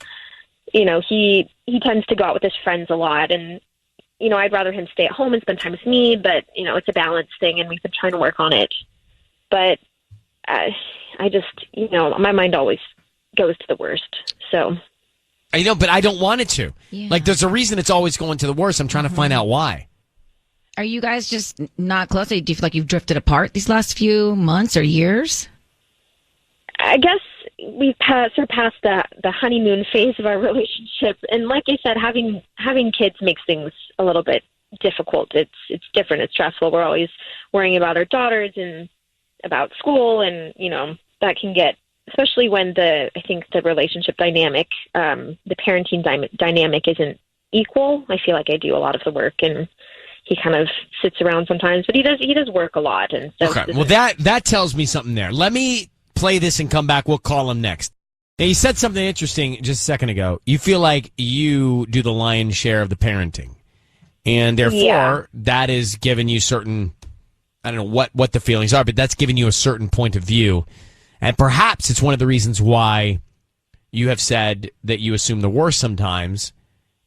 he tends to go out with his friends a lot. And, I'd rather him stay at home and spend time with me, but, it's a balance thing, and we've been trying to work on it. But I just, my mind always goes to the worst. So. But I don't want it to. Yeah. Like, there's a reason it's always going to the worst. I'm trying to find out why. Are you guys just not close? Do you feel like you've drifted apart these last few months or years? I guess we've surpassed the honeymoon phase of our relationship, and like I said, having kids makes things a little bit difficult. It's different. It's stressful. We're always worrying about our daughters and about school, and that can get, especially when I think the relationship dynamic, the parenting dynamic isn't equal. I feel like I do a lot of the work, and he kind of sits around sometimes, but he does work a lot. And so okay, well that tells me something there. Let me play this and come back. We'll call him next. Now, you said something interesting just a second ago. You feel like you do the lion's share of the parenting, and therefore that is giving you certain, I don't know what the feelings are, but that's giving you a certain point of view. And perhaps it's one of the reasons why you have said that you assume the worst sometimes,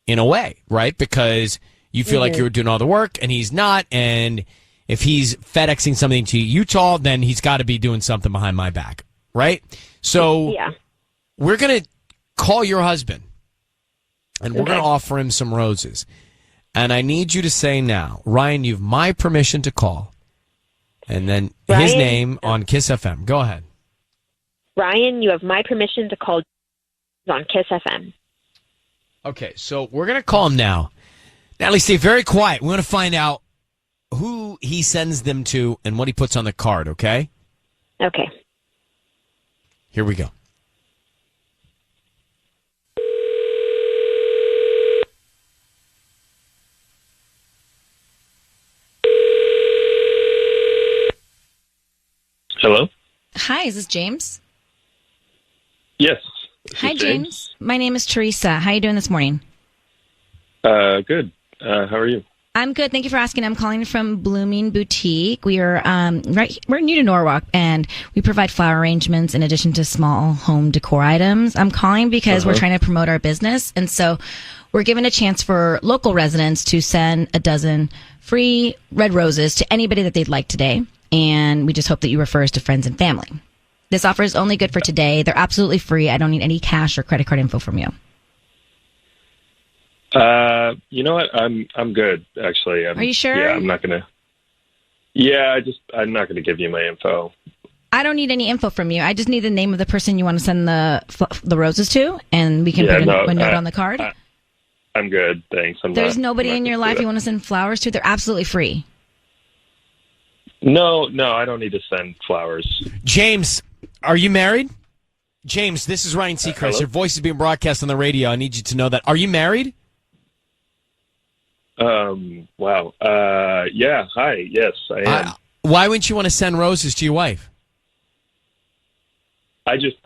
in a way, right? Because you feel like you're doing all the work and he's not. And if he's FedExing something to Utah, then he's got to be doing something behind my back, right? So we're going to call your husband and we're going to offer him some roses. And I need you to say now, Ryan, you have my permission to call. And then his name on Kiss FM. Go ahead. Ryan, you have my permission to call on Kiss FM. Okay, so we're going to call him now. Natalie, stay very quiet. We want to find out who he sends them to and what he puts on the card, okay? Okay. Here we go. Hi, is this James? Yes. Hi, James. My name is Teresa. How are you doing this morning? Good. How are you? I'm good. Thank you for asking. I'm calling from Blooming Boutique. We are we're new to Norwalk, and we provide flower arrangements in addition to small home decor items. I'm calling because we're trying to promote our business, and so we're giving a chance for local residents to send a dozen free red roses to anybody that they'd like today, and we just hope that you refer us to friends and family. This offer is only good for today. They're absolutely free. I don't need any cash or credit card info from you. You know what? I'm good, actually. Are you sure? Yeah, I'm not gonna. Yeah, I'm not gonna give you my info. I don't need any info from you. I just need the name of the person you want to send the roses to, and we can put a note on the card. I'm good, thanks. There's nobody in your life you want to send flowers to? They're absolutely free. No, I don't need to send flowers. James, are you married? James, this is Ryan Seacrest. Your voice is being broadcast on the radio. I need you to know that. Are you married? Wow. Yeah. Hi. Yes, I am. Why wouldn't you want to send roses to your wife?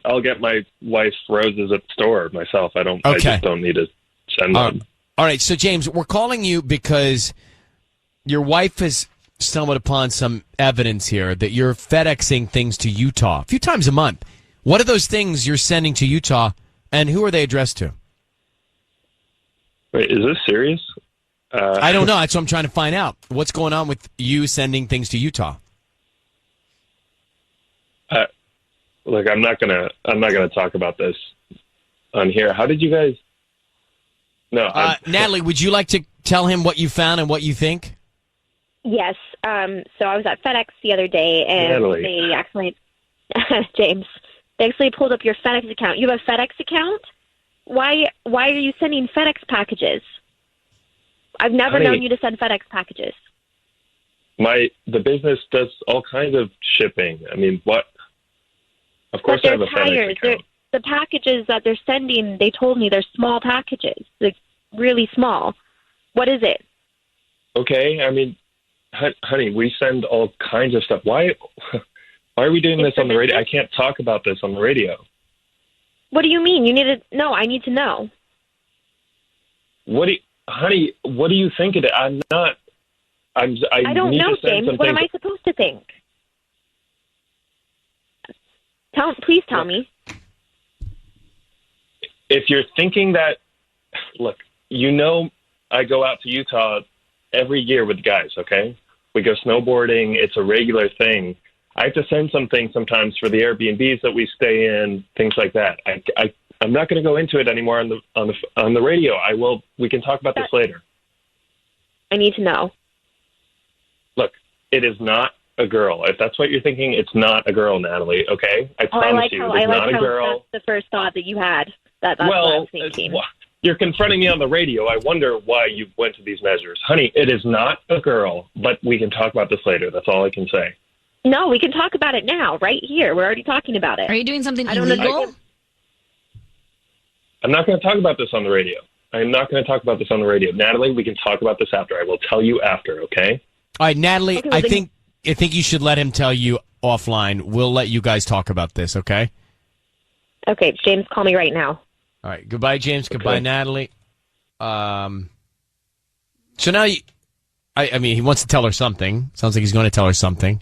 I'll get my wife roses at the store myself. I just don't need to send them. All right. So James, we're calling you because your wife has stumbled upon some evidence here that you're FedExing things to Utah a few times a month. What are those things you're sending to Utah, and who are they addressed to? Wait, is this serious? I don't know. That's what I'm trying to find out. What's going on with you sending things to Utah? Look, I'm not gonna talk about this on here. How did you guys? No, Natalie, would you like to tell him what you found and what you think? Yes. So I was at FedEx the other day, and Natalie. they actually, James, they actually pulled up your FedEx account. You have a FedEx account? Why are you sending FedEx packages? I've never known you to send FedEx packages. The business does all kinds of shipping. I mean, what? Of course, I have a FedEx account. The packages that they're sending, they told me they're small packages, like really small. What is it? Okay, I mean, honey, we send all kinds of stuff. Why are we doing this on the radio? I can't talk about this on the radio. What do you mean? You need to know. I need to know. Honey, what do you think it is? I don't know, James. What am I supposed to think? Please tell me. If you're thinking that, look, I go out to Utah every year with guys, okay? We go snowboarding. It's a regular thing. I have to send some things sometimes for the Airbnbs that we stay in, things like that. I'm not going to go into it anymore on the radio. I will. We can talk about this later. I need to know. Look, it is not a girl. If that's what you're thinking, it's not a girl, Natalie. Okay, I promise you, it's not a girl. That's the first thought that you had. That's what I was thinking. You're confronting me on the radio. I wonder why you went to these measures, honey. It is not a girl, but we can talk about this later. That's all I can say. No, we can talk about it now, right here. We're already talking about it. Are you doing something illegal? I'm not going to talk about this on the radio. I'm not going to talk about this on the radio. Natalie, we can talk about this after. I will tell you after, okay? All right, Natalie, okay, I think you should let him tell you offline. We'll let you guys talk about this, okay? Okay, James, call me right now. All right, goodbye, James. Okay. Goodbye, Natalie. So now, I mean, he wants to tell her something. Sounds like he's going to tell her something.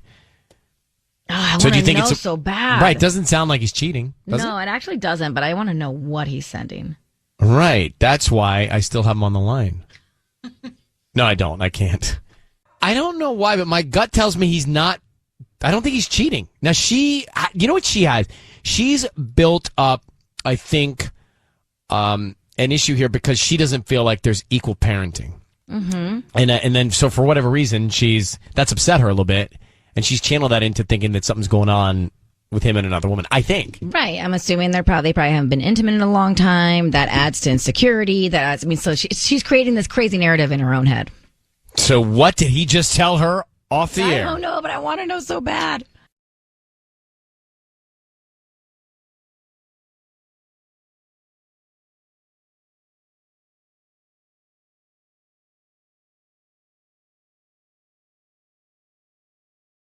Oh, I want to know so bad. Right, doesn't sound like he's cheating. No, it actually doesn't, but I want to know what he's sending. Right, that's why I still have him on the line. No, I don't. I can't. I don't know why, but my gut tells me he's not. I don't think he's cheating. Now, you know what she has? She's built up, I think, an issue here because she doesn't feel like there's equal parenting. Mm-hmm. And then, so for whatever reason, that's upset her a little bit. And she's channeled that into thinking that something's going on with him and another woman, I think. Right. I'm assuming they probably haven't been intimate in a long time. That adds to insecurity. So she's creating this crazy narrative in her own head. So what did he just tell her off the air? I don't know, but I want to know so bad.